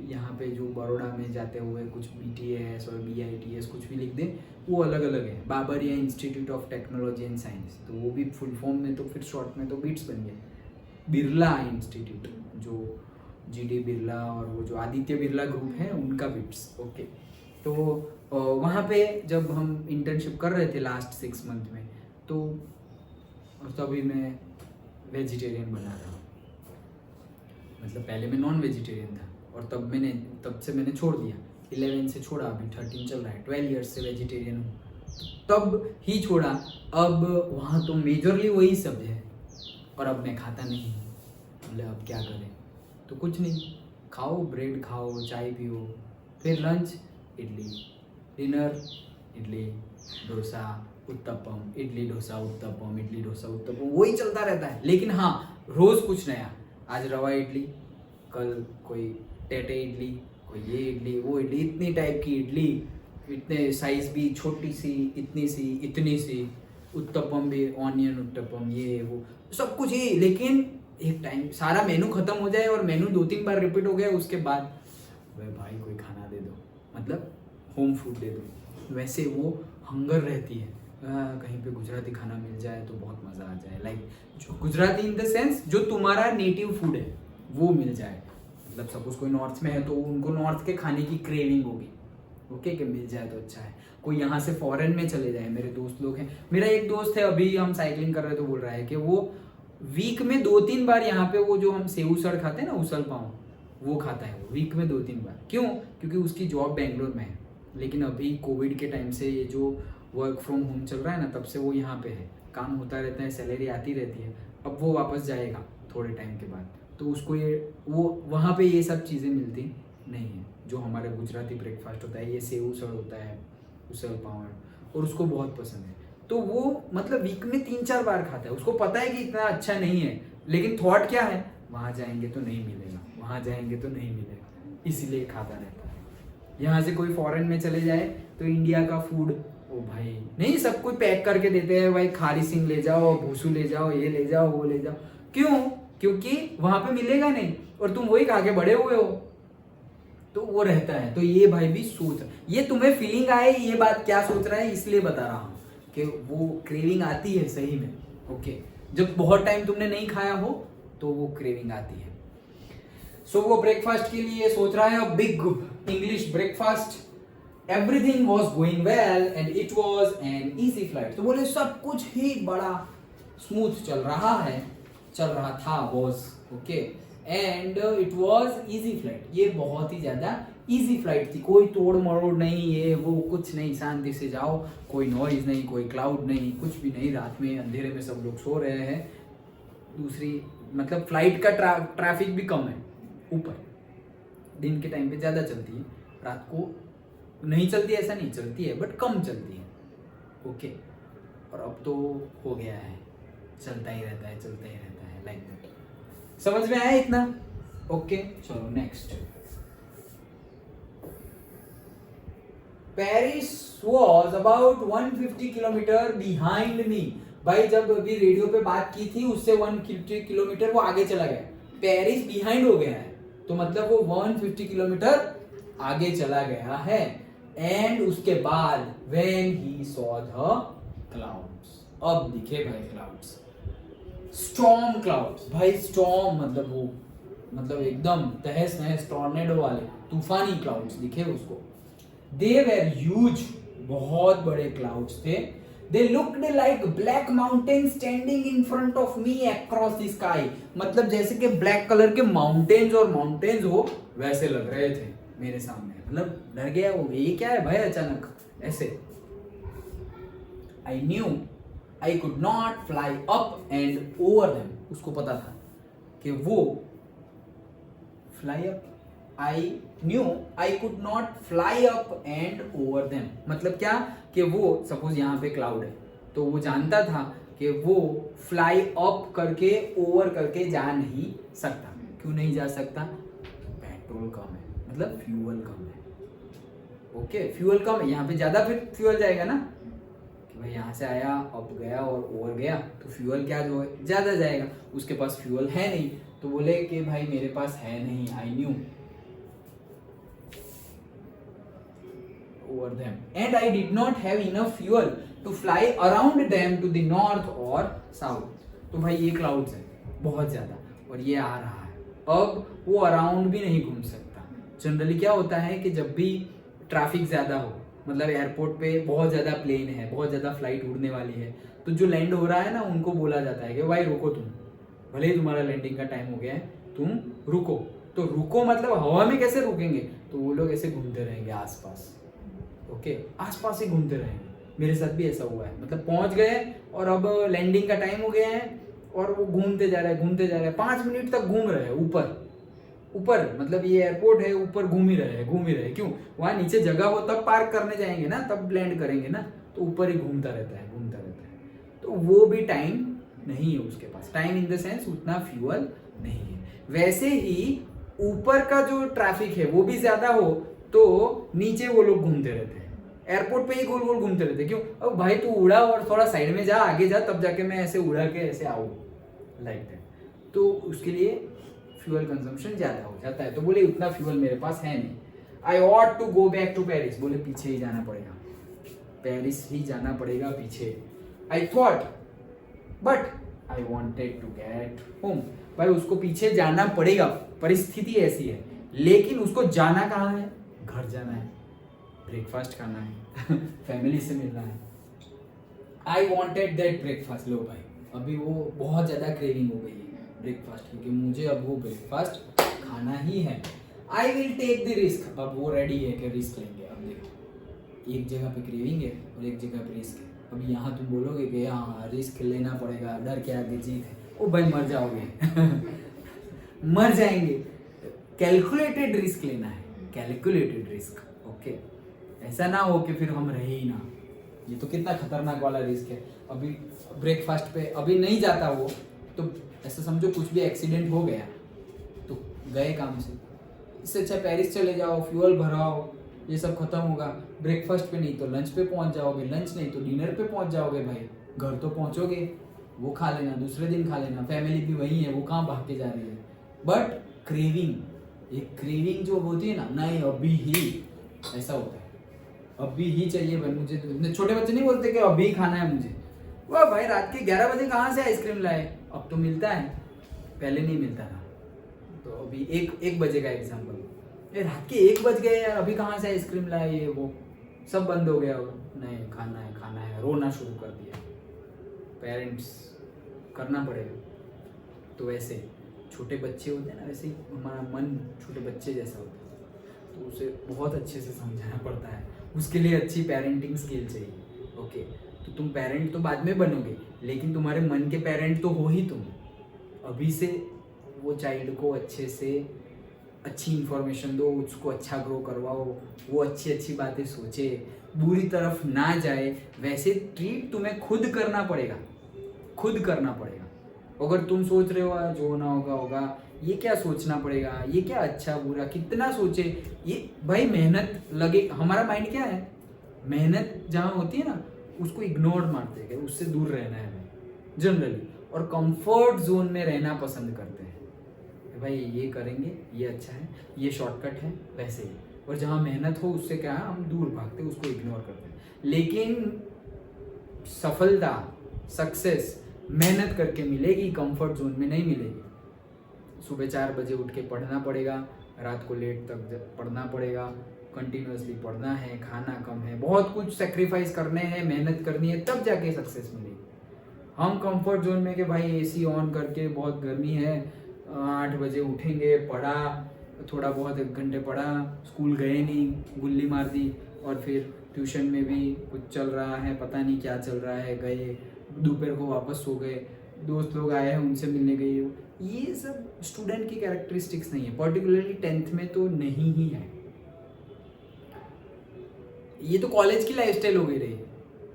यहाँ पे जो बड़ौदा में जाते हुए कुछ BTS और BITS कुछ भी लिख दे, वो अलग अलग है। Babaria institute of technology and science, तो वो भी फुल फॉर्म में, तो फिर शॉर्ट में तो बिट्स बन गया। बिरला इंस्टीट्यूट, जो GD बिरला और वो जो आदित्य बिरला ग्रुप है उनका बिट्स। ओके, तो वहाँ पे जब हम इंटर्नशिप कर रहे थे लास्ट 6 मंथ में, तो तभी मैं वेजिटेरियन बना रहा हूँ, मतलब पहले मैं नॉन वेजिटेरियन था, और तब से मैंने छोड़ दिया। 11 से छोड़ा, अभी 13 चल रहा है, 12 ईयर्स से वेजिटेरियन हूँ, तब ही छोड़ा। अब वहाँ तो मेजरली वही सब है, और अब मैं खाता नहीं हूँ, मतलब अब क्या करें, तो कुछ नहीं, खाओ ब्रेड खाओ, चाय पियो, फिर लंच इडली, डिनर इडली डोसा उत्तपम, इडली डोसा उत्तपम, इडली डोसा उत्तपम, वही चलता रहता है। लेकिन हाँ, रोज कुछ नया, आज रवा इडली, कल कोई टेटे इडली, कोई ये इडली वो इडली, इतनी टाइप की इडली, इतने साइज भी, छोटी सी, इतनी सी, इतनी सी, उत्तपम भी, ऑनियन उत्तपम, ये वो सब कुछ ही। लेकिन एक टाइम सारा मेनू खत्म हो जाए और मेनू 2-3 बार रिपीट हो गया, उसके बाद भाई कोई खाना दे दो, मतलब होम फूड दे दो, वैसे वो हंगर रहती है। कहीं पे गुजराती खाना मिल जाए तो बहुत मज़ा आ जाए, like Gujarati in the sense जो तुम्हारा नेटिव फूड है वो मिल जाए। मतलब सपोज कोई नॉर्थ में है तो उनको नॉर्थ के खाने की क्रेविंग होगी, ओके, कि मिल जाए तो अच्छा है। कोई यहाँ से फॉरेन में चले जाए, मेरे दोस्त लोग हैं, मेरा एक दोस्त है, अभी हम साइकिलिंग कर रहे तो बोल रहा है कि वो वीक में 2-3 बार यहाँ पे वो जो हम सेव उसड़ खाते हैं ना, उसल पाव, वो खाता है वो वीक में 2-3 बार। क्यों? क्योंकि उसकी जॉब बेंगलोर में है, लेकिन अभी कोविड के टाइम से ये जो वर्क फ्रॉम होम चल रहा है ना, तब से वो यहाँ पे है, काम होता रहता है, सैलरी आती रहती है। अब वो वापस जाएगा थोड़े टाइम के बाद, तो उसको ये वो वहाँ पे ये सब चीज़ें मिलती नहीं है जो हमारे गुजराती ब्रेकफास्ट होता है। ये सेव उसड़ होता है, उसल पाव, और उसको बहुत पसंद है। तो वो मतलब वीक में 3-4 बार खाता है। उसको पता है कि इतना अच्छा नहीं है, लेकिन थॉट क्या है, वहाँ जाएंगे तो नहीं मिलेगा, वहाँ जाएंगे तो नहीं मिलेगा, इसीलिए खाता रहता है। यहाँ से कोई फॉरेन में चले जाए तो इंडिया का फूड, ओ भाई नहीं, सब कुछ पैक करके देते हैं, भाई खारी सिंह ले जाओ, भूसू ले जाओ, ये ले जाओ, वो ले जाओ। क्यों? क्योंकि वहाँ पे मिलेगा नहीं और तुम वही खा के बड़े हुए हो, तो वो रहता है। तो ये भाई भी सोच, ये तुम्हें फीलिंग आए ये बात क्या सोच रहा है, इसलिए बता रहा हूँ कि वो क्रेविंग आती है सही में। ओके, जब बहुत टाइम तुमने नहीं खाया हो तो वो क्रेविंग आती है। सो वो ब्रेकफास्ट के लिए सोच रहा है, big English breakfast. Everything was going well and it was an easy flight. तो बोले सब कुछ ही बड़ा स्मूथ चल रहा था was. Okay, and it was easy flight. ये बहुत ही ज्यादा इजी फ्लाइट थी, कोई तोड़ मरोड़ नहीं, ये वो कुछ नहीं, शांति से जाओ, कोई नॉइज नहीं, कोई क्लाउड नहीं, कुछ भी नहीं। रात में अंधेरे में सब लोग सो रहे हैं। दूसरी मतलब फ्लाइट का ट्रैफिक भी कम है ऊपर। दिन के टाइम पे ज़्यादा चलती है, रात को नहीं चलती, ऐसा नहीं चलती है बट कम चलती है। ओके, और अब तो हो गया है, चलता ही रहता है लाइक दैट। समझ में आया इतना? ओके, चलो next. Paris was about 150 kilometre behind me. भाई जब अभी रेडियो पे बात की थी उससे 150 किलोमीटर वो आगे चला गया। पेरिस बिहाइंड हो गया है तो मतलब वो 150 किलोमीटर आगे चला गया है। एंड उसके बाद when he saw the clouds, अब दिखे भाई क्लाउड्स, स्टॉर्म क्लाउड्स। भाई स्टॉर्म मतलब वो मतलब एकदम तहस नहस टॉर्नेडो वाले तूफानी क्लाउड्स दिखे उसको। दे वर ह्यूज, बहुत बड़े क्लाउड्स थे। They looked like black mountains standing in front of me across the sky। मतलब जैसे कि ब्लैक कलर के माउंटेन्स और माउंटेन्स हो वैसे लग रहे थे मेरे सामने। मतलब डर गया वो, ये क्या है भाई अचानक ऐसे। I knew I could not fly up and over them। उसको पता था कि वो fly up, I knew I could not fly up and over them। मतलब क्या कि वो सपोज यहाँ पे क्लाउड है तो वो जानता था कि वो फ्लाई अप करके ओवर करके जा नहीं सकता। क्यों नहीं जा सकता? पेट्रोल कम है, मतलब फ्यूल कम है। ओके, फ्यूल कम है, यहाँ पे ज्यादा फिर फ्यूल जाएगा ना कि भाई यहाँ से आया अप गया और ओवर गया तो फ्यूल क्या जो है ज्यादा जाएगा। उसके पास फ्यूल है नहीं तो बोले कि भाई मेरे पास है नहीं, I knew over them and I did not have enough fuel to fly around them to the north or south। तो भाई ये क्लाउड्स है बहुत ज्यादा और ये आ रहा है, अब वो अराउंड भी नहीं घूम सकता। जनरली क्या होता है कि जब भी ट्रैफिक ज्यादा हो, मतलब एयरपोर्ट पे बहुत ज्यादा प्लेन है, बहुत ज्यादा फ्लाइट उड़ने वाली है, तो जो लैंड हो रहा है ना उनको बोला जाता है कि भाई रुको, तुम भले ही तुम्हारा लैंडिंग का टाइम हो गया है, तुम रुको। तो रुको मतलब हवा में कैसे रुकेंगे? तो वो लोग ऐसे घूमते रहेंगे आसपास। ओके, आसपास ही घूमते रहेंगे। मेरे साथ भी ऐसा हुआ है, मतलब पहुंच गए और अब लैंडिंग का टाइम हो गया है और वो घूमते जा रहा है 5 मिनट तक घूम रहे हैं ऊपर मतलब ये एयरपोर्ट है, ऊपर घूम ही रहे हैं। क्यों? वहाँ नीचे जगह हो तब पार्क करने जाएंगे ना, तब लैंड करेंगे ना, तो ऊपर ही घूमता रहता है। तो वो भी टाइम नहीं है उसके पास, टाइम इन द सेंस उतना फ्यूल नहीं है। वैसे ही ऊपर का जो ट्रैफिक है वो भी ज्यादा हो तो नीचे वो लोग घूमते रहते हैं, एयरपोर्ट पे ही गोल गोल घूमते रहते हैं। क्यों? अब भाई तू उड़ा और थोड़ा साइड में जा, आगे जा, तब जाके मैं ऐसे उड़ा के ऐसे आऊँ लाइक दैट। तो उसके लिए फ्यूल कंजम्पशन ज्यादा हो जाता है। तो बोले उतना फ्यूल मेरे पास है नहीं। I ought to go back to Paris. बोले पीछे ही जाना पड़ेगा, पेरिस ही जाना पड़ेगा पीछे। I thought but I wanted to get home. भाई उसको पीछे जाना पड़ेगा, परिस्थिति ऐसी है, लेकिन उसको जाना कहाँ है? घर जाना है, ब्रेकफास्ट करना है, फैमिली से मिलना है। I wanted that breakfast. लो भाई अभी वो बहुत ज़्यादा क्रेविंग हो गई है ब्रेकफास्ट, क्योंकि मुझे अब वो ब्रेकफास्ट खाना ही है। I will take the risk. अब वो रेडी है कि रिस्क लेंगे। अब देखो, एक जगह पे क्रेविंग है और एक जगह पे रिस्क है। अभी यहाँ तुम बोलोगे कि हाँ रिस्क लेना पड़ेगा, डर के आगे जीत है, ओ भाई मर जाओगे मर जाएंगे। कैलकुलेटेड रिस्क लेना है, कैलकुलेटेड रिस्क। ओके, ऐसा ना हो कि फिर हम रहे ही ना। ये तो कितना खतरनाक वाला रिस्क है। अभी ब्रेकफास्ट पे अभी नहीं जाता वो तो ऐसा समझो कुछ भी एक्सीडेंट हो गया तो गए काम से। इससे अच्छा पेरिस चले जाओ, फ्यूल भराओ, ये सब खत्म होगा। ब्रेकफास्ट पे नहीं तो लंच पे पहुंच जाओगे, लंच नहीं तो डिनर पे पहुंच जाओगे। भाई घर तो पहुंचोगे, वो खा लेना, दूसरे दिन खा लेना, फैमिली भी वही है, वो कहाँ भाग के जा रही है। बट क्रेविंग, एक क्रेविंग जो होती है ना, नहीं अभी ही, ऐसा होता है। अभी ही चाहिए भाई मुझे। तो इतने छोटे बच्चे नहीं बोलते कि अभी खाना है मुझे। वाह भाई, रात के 11 बजे कहाँ से आइसक्रीम लाए? अब तो मिलता है, पहले नहीं मिलता था। तो अभी एक बजे का एग्जाम्पल, ये रात के 1 बज गए यार, अभी कहाँ से आइसक्रीम लाए? ये वो सब बंद हो गया। नहीं, खाना है खाना है, रोना शुरू कर दिया। पेरेंट्स करना पड़ेगा। तो वैसे छोटे बच्चे होते हैं ना, वैसे ही हमारा मन छोटे बच्चे जैसा होता है, तो उसे बहुत अच्छे से समझाना पड़ता है। उसके लिए अच्छी पेरेंटिंग स्किल चाहिए। ओके, तो तुम पेरेंट तो बाद में बनोगे, लेकिन तुम्हारे मन के पेरेंट तो हो ही तुम। अभी से वो चाइल्ड को अच्छे से अच्छी इन्फॉर्मेशन दो, उसको अच्छा ग्रो करवाओ, वो अच्छी अच्छी बातें सोचे, बुरी तरफ ना जाए। वैसे ट्रीट तुम्हें खुद करना पड़ेगा, खुद करना पड़ेगा। अगर तुम सोच रहे हो जो होना होगा होगा, ये क्या सोचना पड़ेगा, ये क्या अच्छा बुरा कितना सोचे, ये भाई मेहनत लगे। हमारा माइंड क्या है, मेहनत जहाँ होती है ना उसको इग्नोर मारते हैं, उससे दूर रहना है हमें जनरली, और कंफर्ट जोन में रहना पसंद करते हैं। भाई ये करेंगे, ये अच्छा है, ये शॉर्टकट है, वैसे ही। और जहाँ मेहनत हो उससे क्या है, हम दूर भागते हैं, उसको इग्नोर करते हैं। लेकिन सफलता, सक्सेस मेहनत करके मिलेगी, कंफर्ट जोन में नहीं मिलेगी। सुबह 4 बजे उठ के पढ़ना पड़ेगा, रात को लेट तक पढ़ना पड़ेगा, कंटिन्यूअसली पढ़ना है, खाना कम है, बहुत कुछ सेक्रीफाइस करने हैं, मेहनत करनी है, तब जाके सक्सेस मिलेगी। हम कंफर्ट जोन में कि भाई एसी ऑन करके, बहुत गर्मी है, 8 बजे उठेंगे, पढ़ा थोड़ा बहुत, 1 घंटे पढ़ा, स्कूल गए नहीं, गुल्ली मार दी, और फिर ट्यूशन में भी कुछ चल रहा है, पता नहीं क्या चल रहा है, गए, दोपहर को वापस सो गए, दोस्त लोग आए हैं उनसे मिलने गए। ये सब स्टूडेंट की कैरेक्टरिस्टिक्स नहीं है, पर्टिकुलरली 10th में तो नहीं ही है। ये तो कॉलेज की लाइफस्टाइल हो गई रही,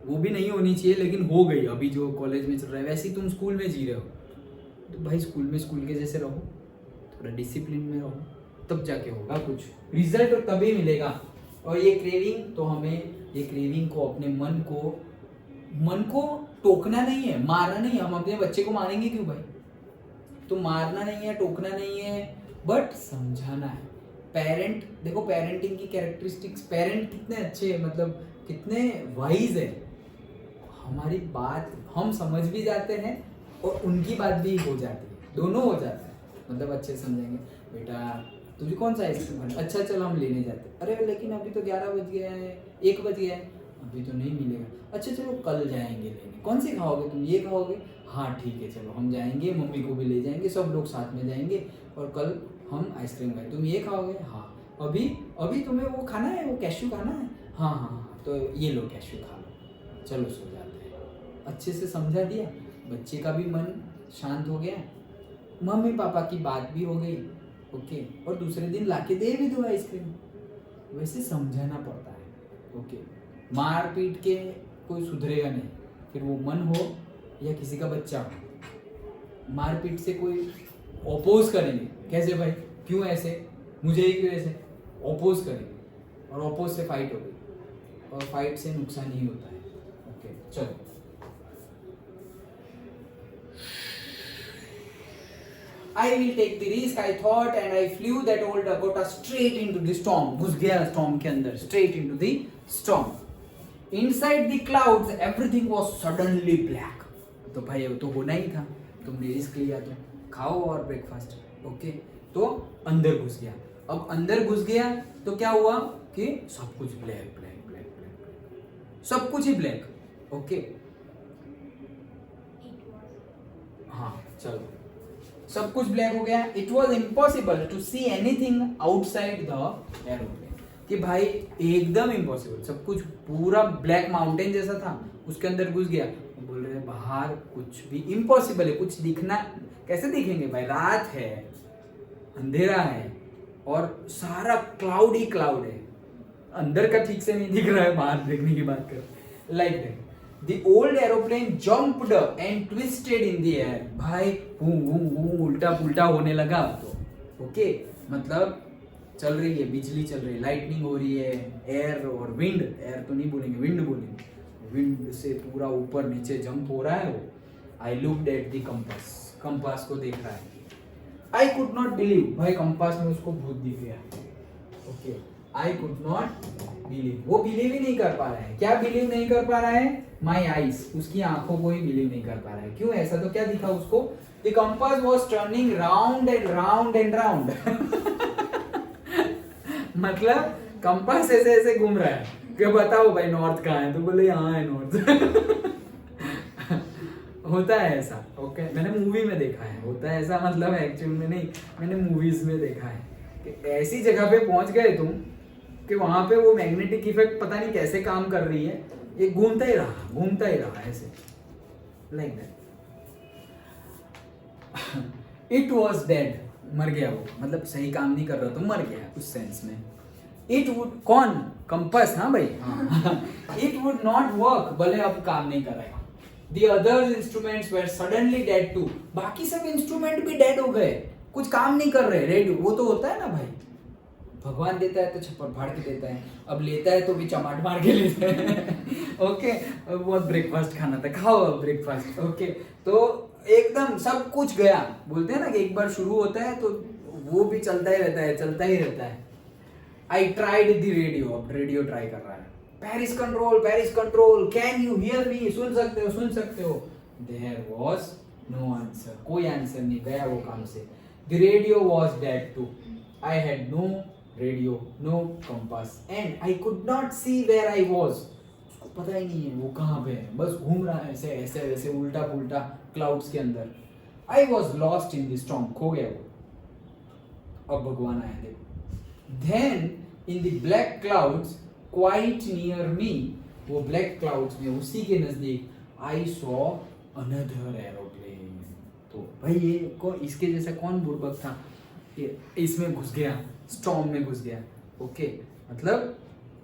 वो भी नहीं होनी चाहिए लेकिन हो गई। अभी जो कॉलेज में चल रहा है वैसे ही तुम स्कूल में जी रहे हो, तो भाई स्कूल में स्कूल के जैसे रहो, थोड़ा डिसिप्लिन में रहो, तब जाके होगा कुछ, रिजल्ट तो तभी मिलेगा। और ये क्रेविंग तो हमें, ये क्रेविंग को, अपने मन को टोकना नहीं है, मारना नहीं है। हम अपने बच्चे को मारेंगे क्यों भाई? तो मारना नहीं है, टोकना नहीं है, बट समझाना है। पेरेंट देखो, पेरेंटिंग की कैरेक्टरिस्टिक्स, पेरेंट कितने अच्छे, मतलब कितने वाइज है। हमारी बात हम समझ भी जाते हैं और उनकी बात भी हो जाती है, दोनों हो जाता है। मतलब अच्छे समझेंगे, बेटा तुझे कौन सा आइसक्रीम खाना, अच्छा चलो हम लेने जाते, अरे लेकिन अभी तो 11 बज गया है, 1 बज गया है, अभी तो नहीं मिलेगा, अच्छा चलो कल जाएंगे लेने, कौन सी खाओगे तुम, ये खाओगे, हाँ ठीक है चलो हम जाएंगे, मम्मी को भी ले जाएंगे, सब लोग साथ में जाएंगे और कल हम आइसक्रीम खाएंगे, तुम ये खाओगे, हाँ अभी तुम्हें वो खाना है, वो कैश्यू खाना है, हाँ हाँ हाँ तो ये लो कैश्यू खा लो, चलो सो जाते हैं। अच्छे से समझा दिया, बच्चे का भी मन शांत हो गया, मम्मी पापा की बात भी हो गई, ओके, और दूसरे दिन लाके दे भी दो आइसक्रीम। वैसे समझाना पड़ता है, ओके। मार पीट के कोई सुधरेगा नहीं, फिर वो मन हो या किसी का बच्चा हो, मार पीट से कोई ओपोज करेंगे, कैसे भाई, क्यों ऐसे, मुझे ही क्यों ऐसे, ओपोज करेंगे, और ओपोज से फाइट होगी, और फाइट से नुकसान ही होता है। ओके चलो, I will take the risk, I thought, and I flew that old Dakota straight into the storm. घुस गया storm के अंदर, straight into the storm. Inside the clouds, everything was suddenly black. तो भाई वो तो होना ही था, तुमने रिस्क लिया तो खाओ और ब्रेकफास्ट, ओके। तो अंदर घुस गया, अब अंदर घुस गया तो क्या हुआ कि सब कुछ ब्लैक ब्लैक ब्लैक ब्लैक, सब कुछ ही ब्लैक, ओके। हाँ चलो, सब कुछ ब्लैक हो गया। It was impossible to see anything outside the aeroplane, कि भाई एकदम इम्पॉसिबल, सब कुछ पूरा ब्लैक माउंटेन जैसा था, उसके अंदर घुस गया, बोल रहे बाहर कुछ भी इम्पॉसिबल है, कुछ दिखना, कैसे दिखेंगे भाई, रात है, अंधेरा है और सारा क्लाउड ही क्लाउड है, अंदर का ठीक से नहीं दिख रहा है, बाहर देखने की बात कर, like that. The old aeroplane jumped and twisted in the air. भाई उल्टा पुल्टा होने लगा तो, ओके, मतलब चल रही है, बिजली चल रही है, लाइटनिंग हो रही है, एयर और विंड, एयर तो नहीं बोलेंगे, विंड बोलेंगे, विंड से पूरा ऊपर नीचे जंप हो रहा है वो। I looked at the compass, compass को देख रहा है, आई कुड नॉट बिलीव, भाई कंपास में उसको भूत दिख गया, okay. I could not believe, वो बिलीव ही नहीं कर पा रहा है। क्या बिलीव नहीं कर पा रहा है? माई आईज, उसकी आंखों को ही बिलीव नहीं कर पा रहा है। क्यों ऐसा? तो क्या दिखा उसको? The compass was turning round and round and round. मतलब कंपास ऐसे ऐसे घूम रहा है कि बताओ भाई नॉर्थ कहाँ है, तो बोले यहाँ है नॉर्थ। होता है ऐसा, ओके मैंने मूवी में देखा है, होता है ऐसा, मतलब एक्चुअल में नहीं, मैंने मूवीज में देखा है कि ऐसी जगह पे पहुंच गए तुम कि वहां पे वो मैग्नेटिक इफेक्ट पता नहीं कैसे काम कर रही है, ये घूमता ही रहा ऐसे, like that. It was dead, मर गया वो, मतलब सही काम नहीं कर रहा तो मर गया उस सेंस में। इट वुड, कौन? कंपास, हाँ भाई, इट वुड नॉट वर्क, भले अब काम नहीं कर रहा। The other instruments were suddenly dead too. बाकी सब इंस्ट्रूमेंट भी डेड हो गए, कुछ काम नहीं कर रहे, रेड। वो तो होता है ना भाई, भगवान देता है तो छप्पर फाड़ के देता है, अब लेता है तो भी चमाट मार के लेता है। ओके, बहुत ब्रेकफास्ट खाना था, खाओ अब ब्रेकफास्ट। ओके, तो एकदम सब कुछ गया। बोलते हैं ना कि एक बार शुरू होता है तो वो भी चलता ही रहता है। आई ट्राइड द रेडियो, अब रेडियो ट्राई कर रहा है। Paris control, can you hear me? सुन सकते हो। There was no answer, कोई आंसर नहीं, गया वो काम से। The radio was dead too. I had no radio, no compass, and I could not see where I was. उसको पता ही नहीं है वो कहाँ पे है, बस घूम रहा है ऐसे वैसे उल्टा पुल्टा क्लाउड्स के अंदर। I was lost in the storm, खो गया वो। अब भगवान आया देखो। Then in the black clouds quite near me, वो ब्लैक क्लाउड्स में उसी के नजदीक, I saw another aeroplane। तो भाई ये को इसके जैसा कौन बुड़बक था, ये इसमें घुस गया, स्टॉर्म में घुस गया। ओके, मतलब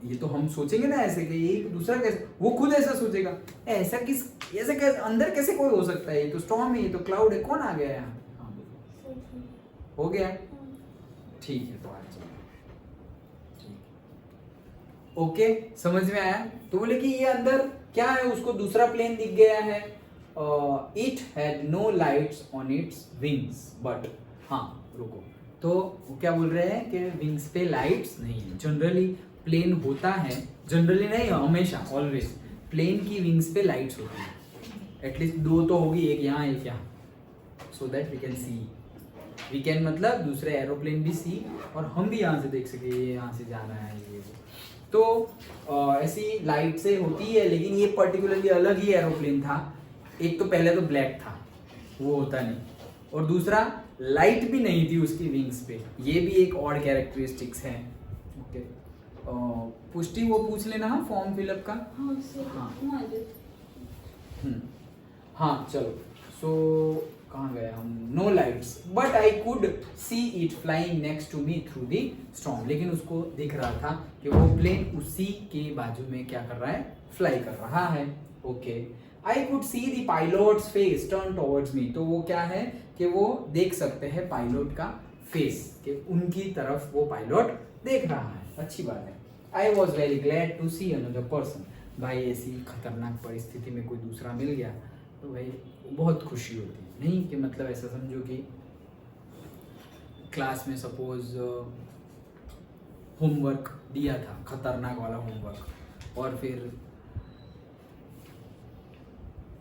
ये तो हम सोचेंगे ना ऐसे कि एक दूसरा कैसे, वो खुद ऐसा सोचेगा, ऐसा कैसे अंदर कैसे कोई हो सकता है, ये तो स्टॉर्म है, ये तो क्लाउड है, कौन आ गया यहाँ? हाँ, हो गया, ठीक है, तो आज ओके, समझ में आया? तो बोले कि ये अंदर क्या है, उसको दूसरा प्लेन दिख गया है। It had no lights on its wings but, हाँ रुको, तो वो क्या बोल रहे हैं कि विंग्स पे लाइट्स नहीं है। जनरली प्लेन होता है, जनरली नहीं, हमेशा, ऑलवेज प्लेन की विंग्स पे लाइट्स होती है, एटलीस्ट दो तो होगी, एक यहाँ एक यहाँ, so that we can see, we can मतलब दूसरे एरोप्लेन भी सी, और हम भी यहाँ से देख सके ये यहाँ से जा रहा है ये। तो ऐसी लाइट से होती है, लेकिन ये पर्टिकुलरली अलग ही एरोप्लेन था। एक तो पहले तो ब्लैक था, वो होता नहीं, और दूसरा लाइट भी नहीं थी उसकी विंग्स पे, ये भी एक और कैरेक्टरिस्टिक्स है। ओके, पुष्टि वो पूछ लेना, हाँ फॉर्म फिलअप का। हाँ चलो, सो कहाँ गए हम? No lights but I could see it flying next to me through the storm, लेकिन उसको दिख रहा था कि वो प्लेन उसी के बाजू में क्या कर रहा है, फ्लाई कर रहा है। Okay, I could C the pilots face turn towards me, तो वो क्या है कि वो देख सकते हैं पायलट का फेस, कि उनकी तरफ वो पायलट देख रहा है, अच्छी बात है। I was very glad to see another person, भाई ऐसी खतरनाक परिस्थिति में कोई दूसरा मिल गया तो भाई बहुत खुशी होती है। नहीं कि मतलब ऐसा समझो कि क्लास में सपोज होमवर्क दिया था, खतरनाक वाला होमवर्क, और फिर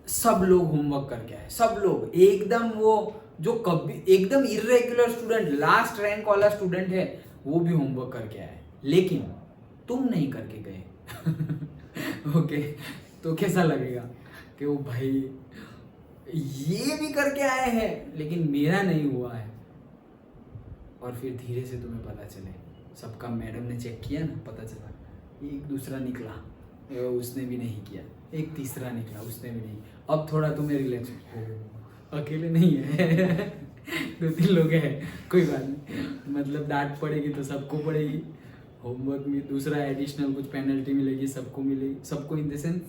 सब लोग होमवर्क करके आए, सब लोग एकदम, वो जो कभी एकदम इर्रेगुलर स्टूडेंट, लास्ट रैंक वाला स्टूडेंट है, वो भी होमवर्क करके आए, लेकिन तुम नहीं करके गए। ओके, तो कैसा लगेगा कि वो भाई ये भी करके आए हैं लेकिन मेरा नहीं हुआ है। और फिर धीरे से तुम्हें पता चले, सबका मैडम ने चेक किया ना, पता चला एक दूसरा निकला, उसने भी नहीं किया, एक तीसरा निकला, उसने भी नहीं। अब थोड़ा तुम्हें रिलैक्स, अकेले नहीं है। 2-3 लोग हैं, कोई बात नहीं, मतलब डांट पड़ेगी तो सबको पड़ेगी, होमवर्क में दूसरा एडिशनल कुछ पेनल्टी मिलेगी, सबको मिलेगी, सबको इन द सेंस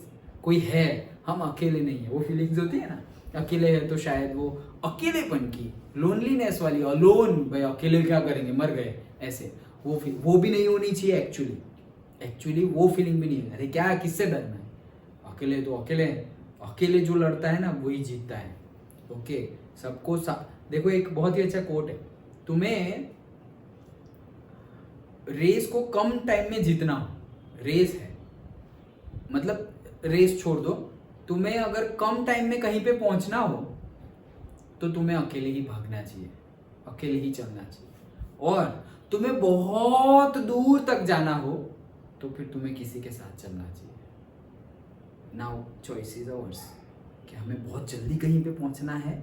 कोई है, हम अकेले नहीं है। वो फीलिंग्स होती है ना, अकेले है तो शायद वो अकेलेपन की, लोनलीनेस वाली, अलोन, भाई अकेले क्या करेंगे, मर गए, ऐसे वो भी नहीं होनी चाहिए। एक्चुअली वो फीलिंग भी नहीं है। अरे क्या, किससे डरना है, अकेले तो अकेले जो लड़ता है ना वही जीतता है। ओके, सबको देखो, एक बहुत ही अच्छा कोट है, तुम्हें रेस को कम टाइम में जीतना हो, रेस है मतलब रेस छोड़ दो, तुम्हें अगर कम टाइम में कहीं पे पहुंचना हो तो तुम्हें अकेले ही भागना चाहिए, अकेले ही चलना चाहिए। और तुम्हें बहुत दूर तक जाना हो तो फिर तुम्हें किसी के साथ चलना चाहिए। नाउ चॉइस इज अवर्स कि हमें बहुत जल्दी कहीं पे पहुंचना है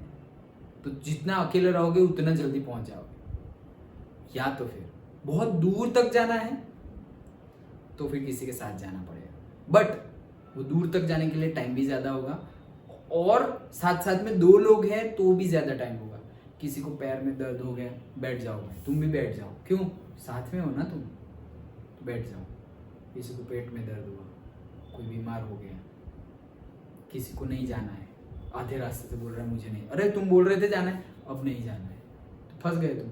तो जितना अकेले रहोगे उतना जल्दी पहुंच जाओगे, या तो फिर बहुत दूर तक जाना है तो फिर किसी के साथ जाना पड़ेगा, बट वो दूर तक जाने के लिए टाइम भी ज़्यादा होगा और साथ साथ में 2 लोग हैं तो भी ज़्यादा टाइम होगा। किसी को पैर में दर्द हो गया, बैठ जाओगे, तुम भी बैठ जाओ, क्यों, साथ में हो ना तुम, तो बैठ जाओ। किसी को पेट में दर्द हुआ, कोई बीमार हो गया, किसी को नहीं जाना है, आधे रास्ते से बोल रहा है मुझे नहीं, अरे तुम बोल रहे थे जाना है, अब नहीं जाना है, तो फंस गए तुम।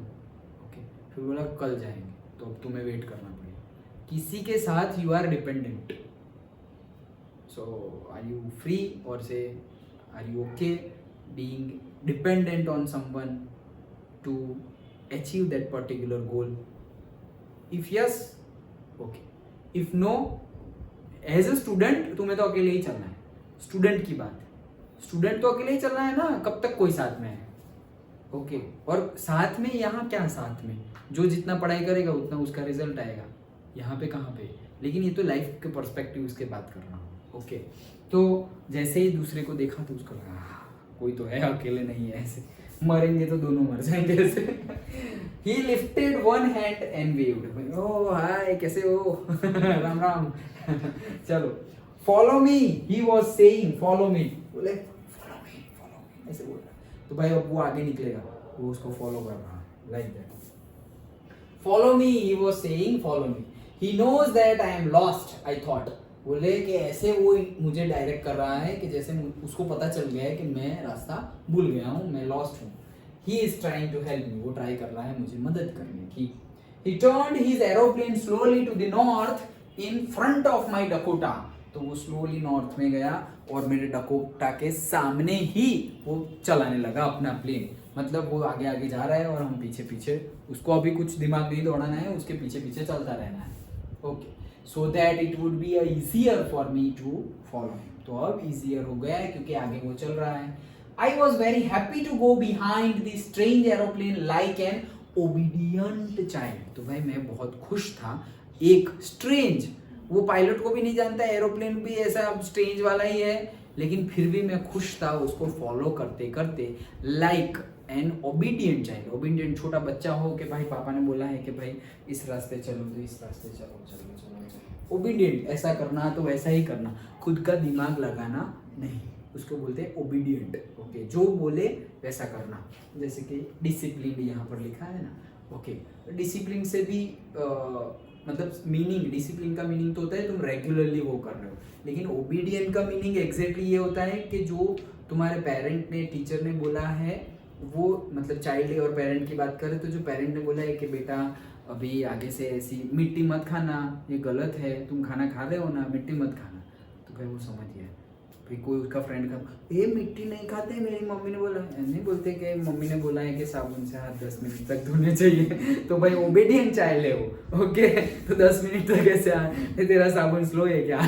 ओके, फिर बोला कल जाएंगे, तो अब तुम्हें वेट करना पड़ेगा। किसी के साथ you are dependent, so are you free और से are you okay being dependent on someone to achieve that particular goal? If yes, okay. If no, as a student तुम्हें तो अकेले ही चलना है, स्टूडेंट की बात है, स्टूडेंट तो अकेले ही चलना है ना, कब तक कोई साथ में है। ओके, और साथ में यहाँ क्या, साथ में जो जितना पढ़ाई करेगा उतना उसका रिजल्ट आएगा, यहाँ पे कहाँ पे, लेकिन ये तो लाइफ के पर्सपेक्टिव उसके बात कर रहा हूँ। ओके, तो जैसे ही दूसरे को देखा तो उसको लगा कोई तो है, अकेले नहीं है, ऐसे मरेंगे तो दोनों मर जाएंगे ऐसे। He lifted one hand and waved. Oh hi, कैसे हो? राम राम। चलो, follow me. He was saying, follow me. बोले follow me, ऐसे बोल रहा। तो भाई अब वो आगे निकलेगा, वो उसको फॉलो कर रहा है, like that. Follow me, he was saying, follow me. He knows that I am lost, I thought. बोले कि ऐसे वो मुझे डायरेक्ट कर रहा है कि जैसे उसको पता चल गया है कि मैं रास्ता भूल गया हूँ, मैं लॉस्ट हूँ। He is trying to help me, वो ट्राई कर रहा है मुझे मदद करने की। He turned his aeroplane slowly to the north in front of my Dakota. तो वो स्लोली नॉर्थ में गया और मेरे डकोटा के सामने ही वो चलाने लगा अपना प्लेन। मतलब वो आगे आगे जा रहा है और हम पीछे पीछे, उसको अभी कुछ दिमाग नहीं दौड़ाना है, उसके पीछे पीछे चलता रहना है। Okay, so that it would be easier for me to follow him. तो अब easier हो गया है क्योंकि आगे वो चल रहा है। I was very happy to go behind the strange aeroplane like an obedient child. तो भाई मैं बहुत खुश था, एक strange, वो पायलट को भी नहीं जानता, एरोप्लेन भी ऐसा स्ट्रेंज वाला ही है, लेकिन फिर भी मैं खुश था उसको फॉलो करते करते, like an obedient child. Obedient छोटा बच्चा हो कि भाई पापा ने बोला है कि भाई इस रास्ते चलो तो इस रास्ते चलो, चलो चलो चलो। ओबीडियंट, ऐसा करना तो वैसा ही करना, खुद का दिमाग लगाना नहीं, उसको बोलते हैं ओबीडियंट। ओके, जो बोले वैसा करना, जैसे कि डिसिप्लिन यहाँ पर लिखा है ना। ओके, डिसिप्लिन से भी मतलब मीनिंग, डिसिप्लिन का मीनिंग तो होता है तुम रेगुलरली वो कर रहे हो, लेकिन ओबीडियंट का मीनिंग एग्जैक्टली ये होता है कि जो तुम्हारे पेरेंट ने, टीचर ने बोला है वो, मतलब चाइल्ड और पेरेंट की बात करें तो जो पेरेंट ने बोला है कि बेटा अभी आगे से ऐसी मिट्टी मत खाना, ये गलत है, तुम खाना खा रहे हो ना, मिट्टी मत खाना, तो भाई वो समझ गया। फिर कोई उसका फ्रेंड का, ये मिट्टी नहीं खाते, मेरी मम्मी ने बोला, नहीं बोलते कि मम्मी ने बोला है कि साबुन से हाथ 10 मिनट तक धोने चाहिए, तो भाई ओबीडियंट चाइल्ड है वो। ओके, तो 10 मिनट तक ऐसे हाथ, तेरा साबुन स्लो है क्या?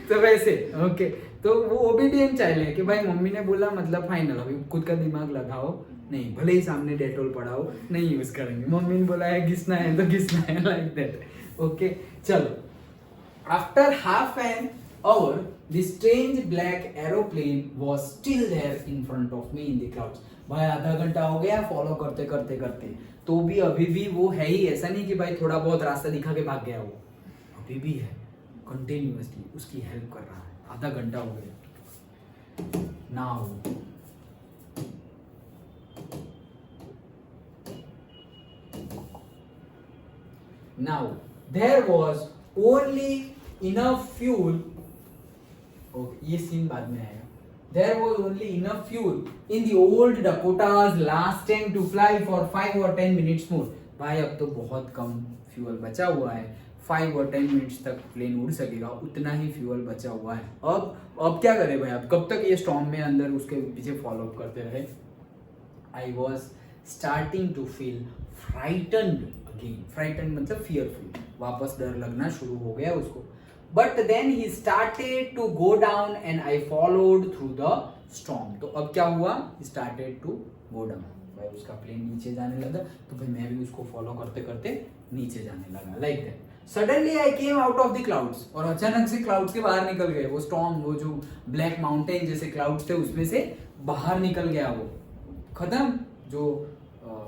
तो वैसे ओके, तो वो ओबीडियंट चाइल्ड है कि भाई मम्मी ने बोला मतलब फाइनल, अभी खुद का दिमाग लगाओ नहीं, भले ही सामने डेटोल पड़ाओ, नहीं यूज करेंगे, मम्मी ने बोला है घिसना है तो घिसना है, लाइक दैट। ओके, चलो, after half an hour, the strange black aeroplane was still there in front of me in the clouds. भाई आधा घंटा हो गया फॉलो करते करते करते, तो भी अभी भी वो है ही, ऐसा नहीं कि भाई थोड़ा बहुत रास्ता दिखा के भाग गया, वो अभी भी है, कंटिन्यूअसली उसकी हेल्प कर रहा है, आधा घंटा हो गया। Now there was only enough fuel. ये सीन बाद में आएगा। There was only enough fuel in the old Dakotas last time to fly for 5 or 10 minutes more. भाई अब तो बहुत कम फ्यूल बचा हुआ है, 5 और 10 मिनट्स तक प्लेन उड़ सकेगा, उतना ही फ्यूल बचा हुआ है। अब क्या करें भाई, अब कब तक ये स्टॉर्म में अंदर उसके पीछे फॉलो अप करते रहे। I was starting to feel frightened again, frightened मतलब फियरफुल, वापस डर लगना शुरू हो गया उसको. But then he started to go down and I followed through the storm. तो अब क्या हुआ, स्टार्टेड टू गो डाउन, भाई उसका प्लेन नीचे जाने लगा, तो भाई मैं भी उसको फॉलो करते करते नीचे जाने लगा, like that. Suddenly I came out of the clouds, और अचानक से क्लाउड्स के बाहर निकल गए. वो स्टॉर्म, वो जो ब्लैक माउंटेन जैसे क्लाउड्स थे उसमें से बाहर निकल गया. वो खत्म, जो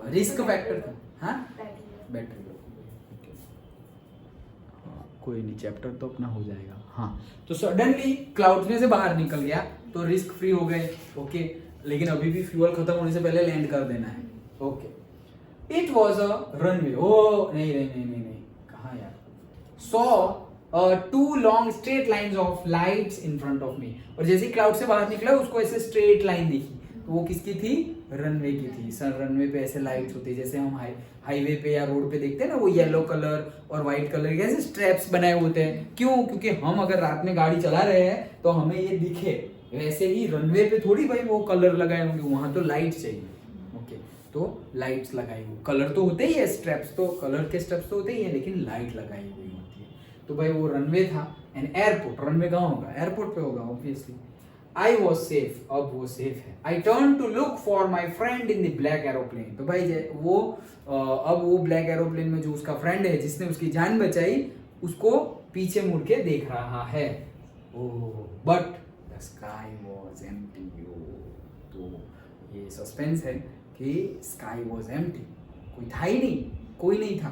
रिस्क फैक्टर था. हाँ, बैटरी कोई नहीं, चैप्टर तो अपना हो जाएगा. हाँ, तो सडनली क्लाउड्स में से बाहर निकल गया, तो रिस्क फ्री हो गए. ओके, लेकिन अभी भी फ्यूल खत्म होने से पहले लैंड कर देना है. Okay, it was a runway. ओ नहीं नहीं नहीं नहीं नहीं, कहाँ यार. Saw two long straight lines of lights in front of me. और जैसे ही क्लाउड से बाहर निकला उसको ऐसे स्ट्रेट लाइन दिखी, तो वो किसकी थी, रनवे की थी. सर रनवे पे ऐसे लाइट्स होती है जैसे हम हाईवे पे या रोड पे देखते हैं ना, वो येलो कलर और व्हाइट कलर के ऐसे स्ट्रैप्स बनाए होते हैं. क्यों, क्योंकि हम अगर रात में गाड़ी चला रहे हैं तो हमें ये दिखे. वैसे ही रनवे पे थोड़ी भाई वो कलर लगाए होंगे, वहां तो लाइट चाहिए. ओके, तो लाइट्स लगाई हुई, कलर तो होते ही है, स्ट्रैप्स तो कलर के स्ट्रैप्स तो होते ही है, लेकिन लाइट लगाई हुई होती है. तो भाई वो रनवे था. एंड एयरपोर्ट, रनवे कहाँ होगा, एयरपोर्ट पे होगा ऑब्वियसली. I was safe, अब वो सेफ है. I turned to look for my friend in the black aeroplane. तो भाई वो अब वो ब्लैक एरोप्लेन में जो उसका फ्रेंड है जिसने उसकी जान बचाई, उसको पीछे मुड़ के देख रहा है. But the sky was empty. तो ये सस्पेंस है कि स्काई वॉज एम्प्टी, कोई था ही नहीं, कोई नहीं था.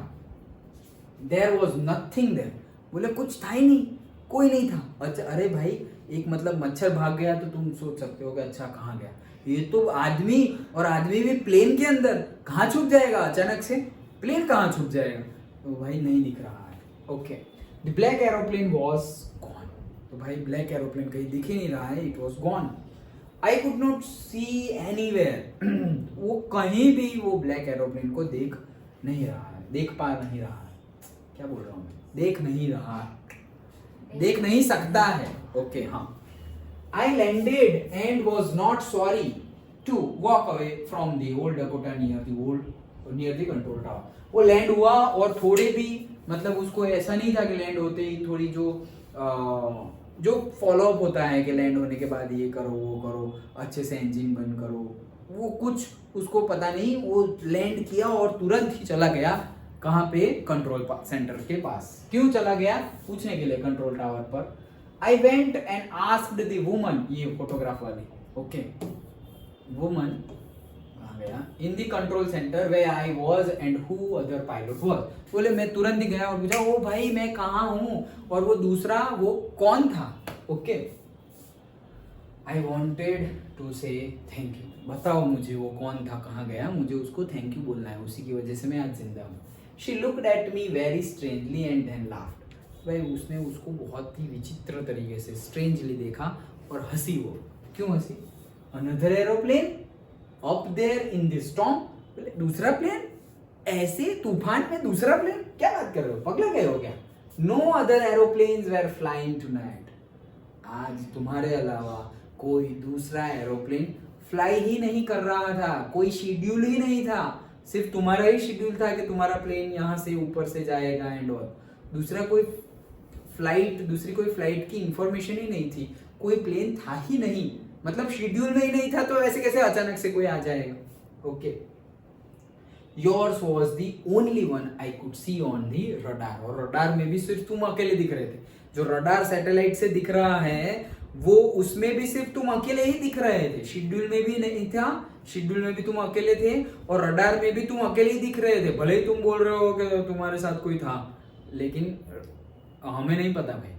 देयर वॉज नथिंग देयर, बोले कुछ था ही नहीं, कोई नहीं था. अच्छा, अरे भाई एक मतलब मच्छर भाग गया तो तुम सोच सकते हो कि अच्छा कहाँ गया. ये तो आदमी, और आदमी भी प्लेन के अंदर, कहाँ छुप जाएगा अचानक से, प्लेन कहाँ छुप जाएगा. तो भाई नहीं दिख रहा है. Okay, the black aeroplane was gone. तो भाई ब्लैक एरोप्लेन कहीं दिख ही नहीं रहा है, it was gone. I could not see anywhere. वो कहीं भी वो ब्लैक एरोप्लेन को देख नहीं रहा है, देख पा नहीं रहा है. क्या बोल रहा हूँ मैं, देख नहीं रहा है, देख नहीं सकता है. ओके, हाँ. I landed and was not sorry to walk away from the old Dakota near the control tower. वो लैंड हुआ और थोड़े भी मतलब उसको ऐसा नहीं था कि लैंड होते ही थोड़ी जो फॉलोअप होता है कि लैंड होने के बाद ये करो वो करो, अच्छे से इंजन बंद करो, वो कुछ उसको पता नहीं. वो लैंड किया और तुरंत ही चला गया. कहाँ पे, कंट्रोल सेंटर के पास. क्यों चला गया, पूछने के लिए कंट्रोल टावर पर. I went and asked the woman, ये फोटोग्राफ वाली. ओके, वुमन कहाँ गया, in the control centre way I was and who other pilot was. बोले मैं तुरंत ही गया और पूछा, ओ भाई मैं कहाँ हूँ और वो दूसरा वो कौन था. ओके, आई वॉन्टेड टू से थैंक यू. बताओ मुझे वो कौन था, कहाँ गया, मुझे उसको थैंक यू बोलना है, उसी की वजह से मैं आज जिंदा हूँ. She looked at me very strangely and then laughed. भाई उसने उसको बहुत ही विचित्र तरीके से स्ट्रेंजली देखा और हंसी. वो क्यों हंसी, another aeroplane up there in the storm. दूसरा प्लेन, ऐसे तूफान में दूसरा प्लेन, क्या बात कर रहे हो, पगला गए हो क्या. No other aeroplanes were flying tonight. आज तुम्हारे अलावा कोई दूसरा एरोप्लेन फ्लाई ही नहीं कर रहा था, कोई शेड्यूल ही नहीं था. सिर्फ तुम्हारा ही शेड्यूल था कि तुम्हारा प्लेन यहाँ से ऊपर से जाएगा एंड ऑल. दूसरी कोई फ्लाइट की इंफॉर्मेशन ही नहीं थी, कोई प्लेन था ही नहीं, मतलब शेड्यूल में ही नहीं था. तो ऐसे कैसे अचानक से कोई आ जाएगा. Okay, yours was the only one I could C on the radar. और रडार में भी सिर्फ तुम अकेले दिख रहे थे. जो रडार सैटेलाइट से दिख रहा है वो उसमें भी सिर्फ तुम अकेले ही दिख रहे थे. शेड्यूल में भी नहीं था, शेड्यूल में भी तुम अकेले थे और रडार में भी तुम अकेले ही दिख रहे थे. भले ही तुम बोल रहे हो कि तुम्हारे साथ कोई था, लेकिन हमें नहीं पता भाई.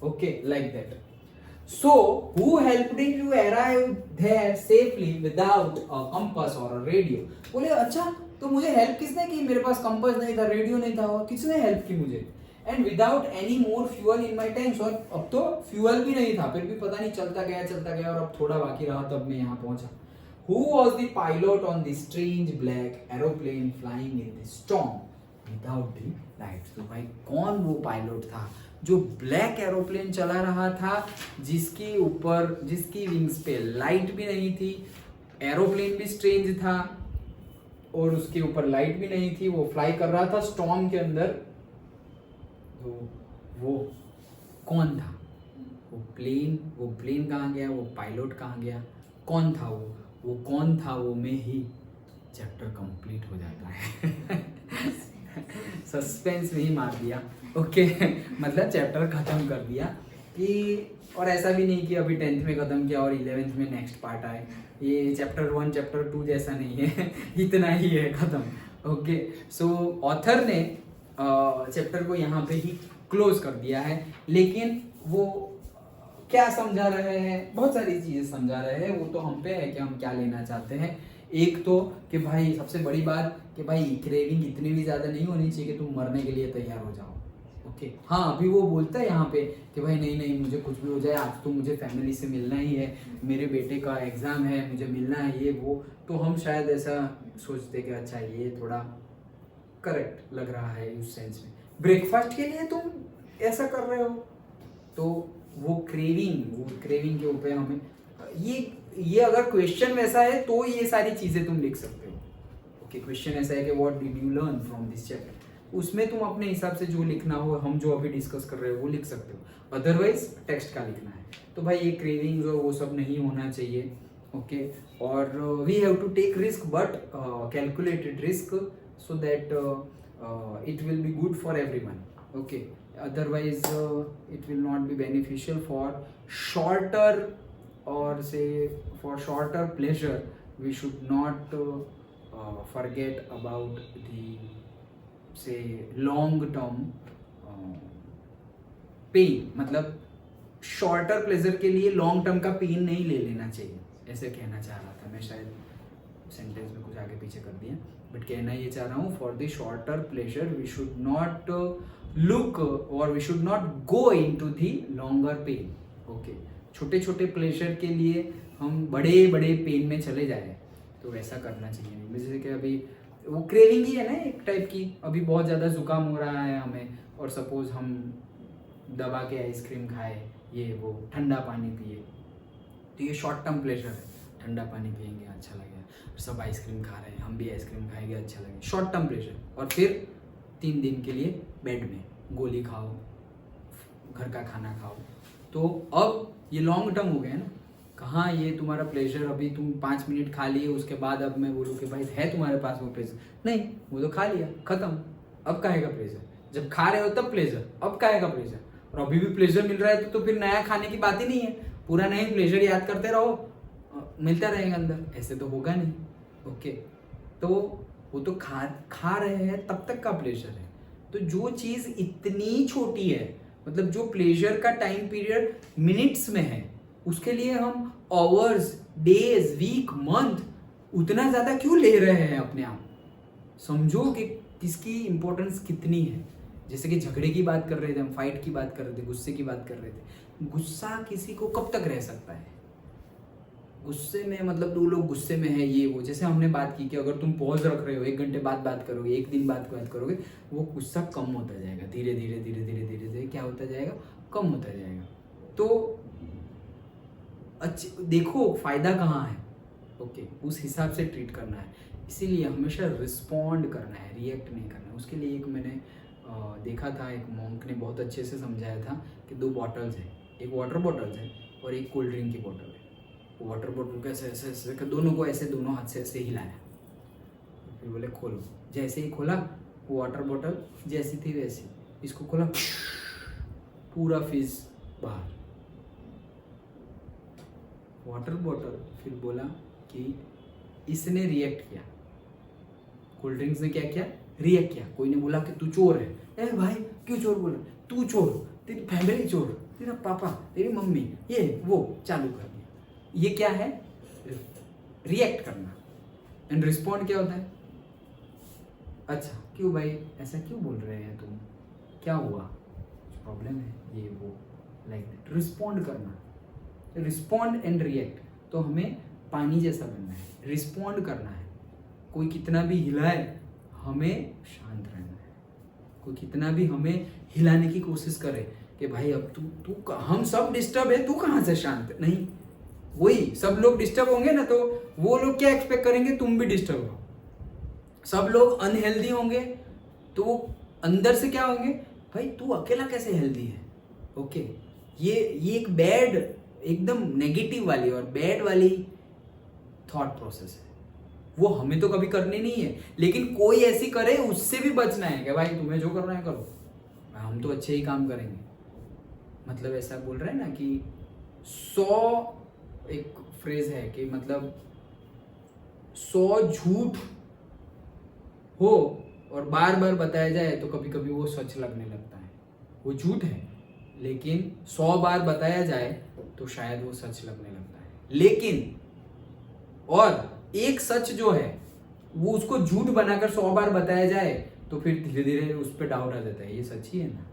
Okay, like that. So who helped you to arrive there safely without a compass और अ रेडियो. बोले अच्छा, तो मुझे हेल्प किसने की, मेरे पास कंपास नहीं था, रेडियो नहीं था, और किसने हेल्प की मुझे. And without any more fuel in my tanks. और अब तो फ्यूअल भी नहीं था, फिर भी पता नहीं चलता गया और अब थोड़ा बाकी रहा तब मैं यहाँ पहुंचा. Who was the pilot on the strange black aeroplane flying in the storm without the lights. तो भाई कौन वो पायलट था जो ब्लैक एरोप्लेन चला रहा था, जिसकी विंग्स पे लाइट भी नहीं थी, एरोप्लेन भी स्ट्रेंज था. और उसके ऊपर लाइट भी नहीं थी, वो फ्लाई कर रहा था स्टॉर्म के अंदर। तो वो कौन था? वो प्लेन कहाँ गया, वो पायलट कहाँ गया, कौन था वो कौन था वो में ही चैप्टर कंप्लीट हो जाता है। सस्पेंस में ही मार दिया। ओके मतलब चैप्टर खत्म कर दिया कि, और ऐसा भी नहीं कि अभी 10th में खत्म किया और 11th में नेक्स्ट पार्ट आए। ये चैप्टर 1 चैप्टर 2 जैसा नहीं है, इतना ही है खत्म। ओके सो ऑथर ने चैप्टर को यहाँ पे ही क्लोज कर दिया है, लेकिन वो क्या समझा रहे हैं, बहुत सारी चीजें समझा रहे हैं, वो तो हम पे है कि हम क्या लेना चाहते हैं। एक तो कि भाई सबसे बड़ी बात कि भाई क्रेविंग इतनी भी ज्यादा नहीं होनी चाहिए कि तुम मरने के लिए तैयार हो जाओ। ओके हाँ, अभी वो बोलता है यहाँ पे कि भाई नहीं मुझे कुछ भी हो जाए, आज तो मुझे फैमिली से मिलना ही है, मेरे बेटे का एग्जाम है, मुझे मिलना है ये वो। तो हम शायद ऐसा सोचते कि अच्छा ये थोड़ा करेक्ट लग रहा है उस सेंस में, ब्रेकफास्ट के लिए तुम ऐसा कर रहे हो। तो वो क्रेविंग के ऊपर हमें ये अगर क्वेश्चन वैसा है तो ये सारी चीजें तुम लिख सकते हो। ओके क्वेश्चन ऐसा है कि what did you learn from this chapter, उसमें तुम अपने हिसाब से जो लिखना हो, हम जो अभी डिस्कस कर रहे हो वो लिख सकते हो, अदरवाइज टेक्स्ट का लिखना है। तो भाई ये क्रेविंग्स और वो सब नहीं होना चाहिए। ओके और we have to take risk but calculated risk so that it will be good for everyone. Okay otherwise it will not be beneficial for shorter or say for shorter pleasure. We should not forget about the say long term pain, मतलब shorter pleasure के लिए long term का pen नहीं ले लेना चाहिए, ऐसे कहना चाह रहा था मैं। शायद सेंटेंस में कुछ आगे पीछे कर दिया, बट कहना ये चाह रहा हूँ for the shorter pleasure we should not look और we should not go into the longer pain. Okay छोटे छोटे प्लेजर के लिए हम बड़े बड़े पेन में चले जाए तो वैसा करना चाहिए नहीं। जैसे कि अभी वो क्रेविंग ही है ना एक टाइप की, अभी बहुत ज़्यादा जुकाम हो रहा है हमें और सपोज हम दबा के आइसक्रीम खाए, ये वो ठंडा पानी पिए, तो ये शॉर्ट टर्म प्लेजर है। ठंडा पानी पियेंगे अच्छा लगेगा, सब आइसक्रीम खा रहे हैं हम भी आइसक्रीम खाएंगे अच्छा लगेगा, शॉर्ट टर्म प्लेजर। और फिर 3 दिन के लिए बेड में गोली खाओ, घर का खाना खाओ, तो अब ये लॉन्ग टर्म हो गया ना। कहाँ ये तुम्हारा प्लेजर अभी तुम 5 मिनट खा लिए, उसके बाद अब मैं बोलूँ कि भाई है तुम्हारे पास वो प्लेजर, नहीं वो तो खा लिया खत्म, अब काहेगा प्लेजर, जब खा रहे हो तब प्लेजर, अब काहेगा प्लेजर। और अभी भी प्लेजर मिल रहा है तो फिर नया खाने की बात ही नहीं है, पुराना ही प्लेजर याद करते रहो, मिलता रहेगा अंदर, ऐसे तो होगा नहीं। ओके तो वो तो खा रहे हैं तब तक का प्लेजर है। तो जो चीज़ इतनी छोटी है, मतलब जो प्लेजर का टाइम पीरियड मिनट्स में है, उसके लिए हम आवर्स, डेज, वीक, मंथ उतना ज़्यादा क्यों ले रहे हैं अपने आप। समझो कि किसकी इंपॉर्टेंस कितनी है। जैसे कि झगड़े की बात कर रहे थे हम, फाइट की बात कर रहे थे, गुस्से की बात कर रहे थे। गुस्सा किसी को कब तक रह सकता है? गुस्से में मतलब 2 लोग गुस्से में है ये वो, जैसे हमने बात की कि अगर तुम पॉज रख रहे हो, 1 घंटे बाद बात करोगे, 1 दिन बाद बात करोगे, वो गुस्सा कम होता जाएगा, धीरे धीरे धीरे धीरे धीरे धीरे क्या होता जाएगा, कम होता जाएगा। तो अच्छी देखो फायदा कहाँ है। ओके उस हिसाब से ट्रीट करना है, इसीलिए हमेशा रिस्पॉन्ड करना है, रिएक्ट नहीं करना है। उसके लिए एक मैंने देखा था, एक मॉन्क ने बहुत अच्छे से समझाया था कि 2 बॉटल्स हैं, एक वाटर बॉटल्स है और एक कोल्ड ड्रिंक की बोतल है। वाटर बॉटल को ऐसे ऐसे ऐसे दोनों को ऐसे दोनों हाथ से ऐसे हिलाया, फिर बोले खोलो। जैसे ही खोला वो वाटर बॉटल जैसी थी वैसी, इसको खोला पूरा फिज बाहर। वाटर बॉटल फिर बोला कि इसने रिएक्ट किया, कोल्ड ड्रिंक्स ने क्या किया, रिएक्ट किया। कोई ने बोला कि तू चोर है, ए भाई क्यों चोर बोला, तू चोर, तेरी फैमिली चोर, तेरा पापा, तेरी मम्मी, ये वो चालू कर दिया। ये क्या है, रिएक्ट करना। एंड रिस्पॉन्ड क्या होता है, अच्छा क्यों भाई ऐसा क्यों बोल रहे हैं तुम, क्या हुआ, कुछ प्रॉब्लम है, ये वो, लाइक दैट। रिस्पॉन्ड करना, रिस्पॉन्ड एंड रिएक्ट। तो हमें पानी जैसा बनना है, रिस्पॉन्ड करना है। कोई कितना भी हिलाए हमें शांत रहना है, कोई कितना भी हमें हिलाने की कोशिश करे कि भाई अब तू हम सब डिस्टर्ब है, तू कहाँ से शांत, नहीं, वही सब लोग डिस्टर्ब होंगे ना, तो वो लोग क्या एक्सपेक्ट करेंगे, तुम भी डिस्टर्ब हो। सब लोग अनहेल्दी होंगे तो वो अंदर से क्या होंगे, भाई तू अकेला कैसे हेल्दी है। ओके, ये एक बैड, एकदम नेगेटिव वाली और बैड वाली थॉट प्रोसेस है। वो हमें तो कभी करनी नहीं है, लेकिन कोई ऐसी करे उससे भी बचना है कि भाई तुम्हें जो करना है करो, हम तो अच्छे ही काम करेंगे। मतलब ऐसा बोल रहे हैं ना कि 100, एक फ्रेज है कि मतलब 100 झूठ हो और बार बार बताया जाए तो कभी कभी वो सच लगने लगता है। वो झूठ है, लेकिन 100 बार बताया जाए तो शायद वो सच लगने लगता है। लेकिन और एक सच जो है वो उसको झूठ बनाकर 100 बार बताया जाए तो फिर धीरे धीरे उस पर डाउट आ जाता है, ये सच ही है ना।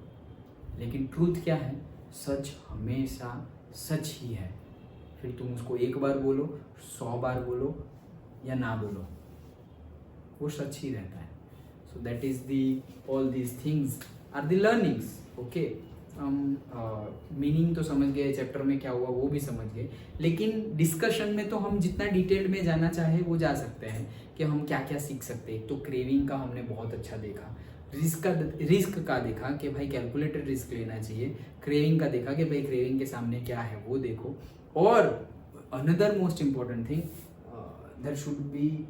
लेकिन ट्रूथ क्या है, सच हमेशा सच ही है। फिर तुम उसको एक बार बोलो, 100 बार बोलो या ना बोलो, वो सच ही रहता है। So that is the, all these things are the learnings. Okay, हम मीनिंग तो समझ गए, चैप्टर में क्या हुआ वो भी समझ गए, लेकिन डिस्कशन में तो हम जितना डिटेल में जाना चाहे वो जा सकते हैं कि हम क्या क्या सीख सकते हैं। तो क्रेविंग का हमने बहुत अच्छा देखा, रिस्क का देखा कि भाई कैलकुलेटेड रिस्क लेना चाहिए, क्रेविंग का देखा कि भाई क्रेविंग के सामने क्या है वो देखो। और another most important thing, there should be,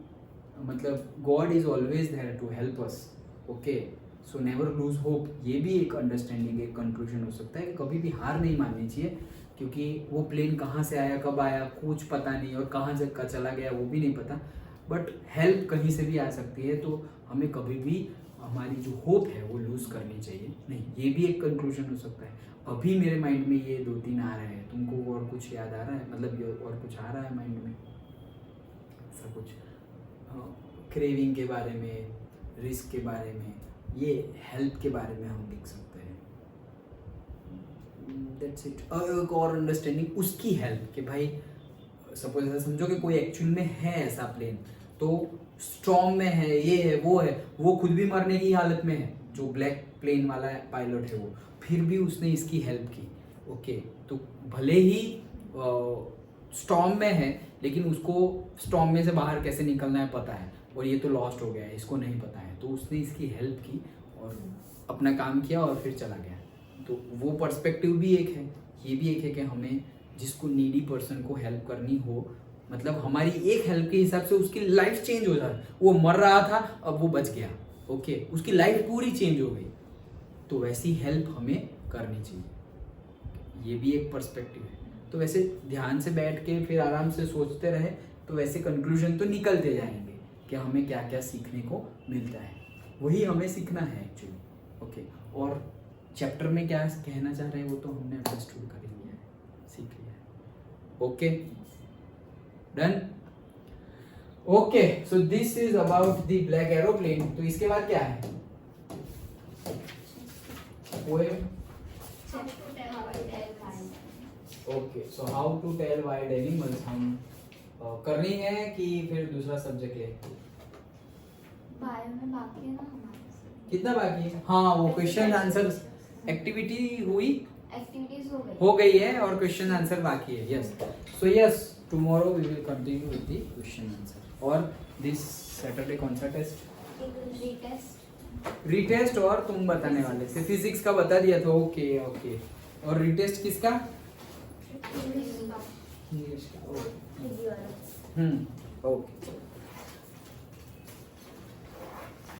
मतलब god is always there to help us. Okay, so never lose hope, ये भी एक अंडरस्टैंडिंग, एक कंक्लूजन हो सकता है कि कभी भी हार नहीं माननी चाहिए, क्योंकि वो प्लेन कहाँ से आया, कब आया, कुछ पता नहीं, और कहाँ का चला गया वो भी नहीं पता। बट हेल्प कहीं से भी आ सकती है, तो हमें कभी भी हमारी जो होप है वो लूज करनी चाहिए नहीं। ये भी एक कंक्लूजन हो सकता है। अभी मेरे माइंड में ये 2-3 आ रहे हैं, तुमको और कुछ याद आ रहा है, मतलब ये और कुछ आ रहा है माइंड में ऐसा कुछ, क्रेविंग के बारे में, रिस्क के बारे में, ये हेल्प के बारे में हम लिख सकते हैं। That's it. एक और अंडरस्टैंडिंग उसकी हेल्प कि भाई सपोज ऐसा समझो कि कोई एक्चुअल में है ऐसा प्लेन, तो स्टॉर्म में है, ये है, वो खुद भी मरने की हालत में है, जो ब्लैक प्लेन वाला पायलट है वो, फिर भी उसने इसकी हेल्प की। ओके, तो भले ही स्टॉर्म में है, लेकिन उसको स्टॉर्म में से बाहर कैसे निकलना है पता है, और ये तो लॉस्ट हो गया है, इसको नहीं पता है, तो उसने इसकी हेल्प की और अपना काम किया और फिर चला गया। तो वो पर्सपेक्टिव भी एक है, ये भी एक है कि हमें जिसको नीडी पर्सन को हेल्प करनी हो, मतलब हमारी एक हेल्प के हिसाब से उसकी लाइफ चेंज हो जाए। वो मर रहा था, अब वो बच गया, ओके, उसकी लाइफ पूरी चेंज हो गई, तो वैसी हेल्प हमें करनी चाहिए। ये भी एक पर्सपेक्टिव है। तो वैसे ध्यान से बैठ के फिर आराम से सोचते रहे तो वैसे कंक्लूजन तो निकलते जाएंगे कि हमें क्या क्या सीखने को मिलता है, वही हमें सीखना है एक्चुअली। ओके, और चैप्टर में क्या कहना चाह रहे हैं वो तो हमने अंडरस्टूड कर लिया है, सीख लिया है। Okay, done. Okay, so this is about the black aeroplane. तो इसके बाद क्या है, poem. Okay, so how to tell wild animals हम करनी है कि फिर दूसरा सब्जेक्ट ले? बायो में बाकी है ना हमारे, कितना बाकी है? हाँ, वो क्वेश्चन आंसर एक्टिविटी हुई, एक्टिविटीज हो गई है और क्वेश्चन आंसर बाकी है। Yes, so yes, tomorrow we will continue with the question answer. और दिस सैटरडे कौन सा टेस्ट? रीटेस्ट। और तुम बताने वाले थे, फिजिक्स का बता दिया था। ओके ओके, और रीटेस्ट किसका? इंग्लिश का। ओके,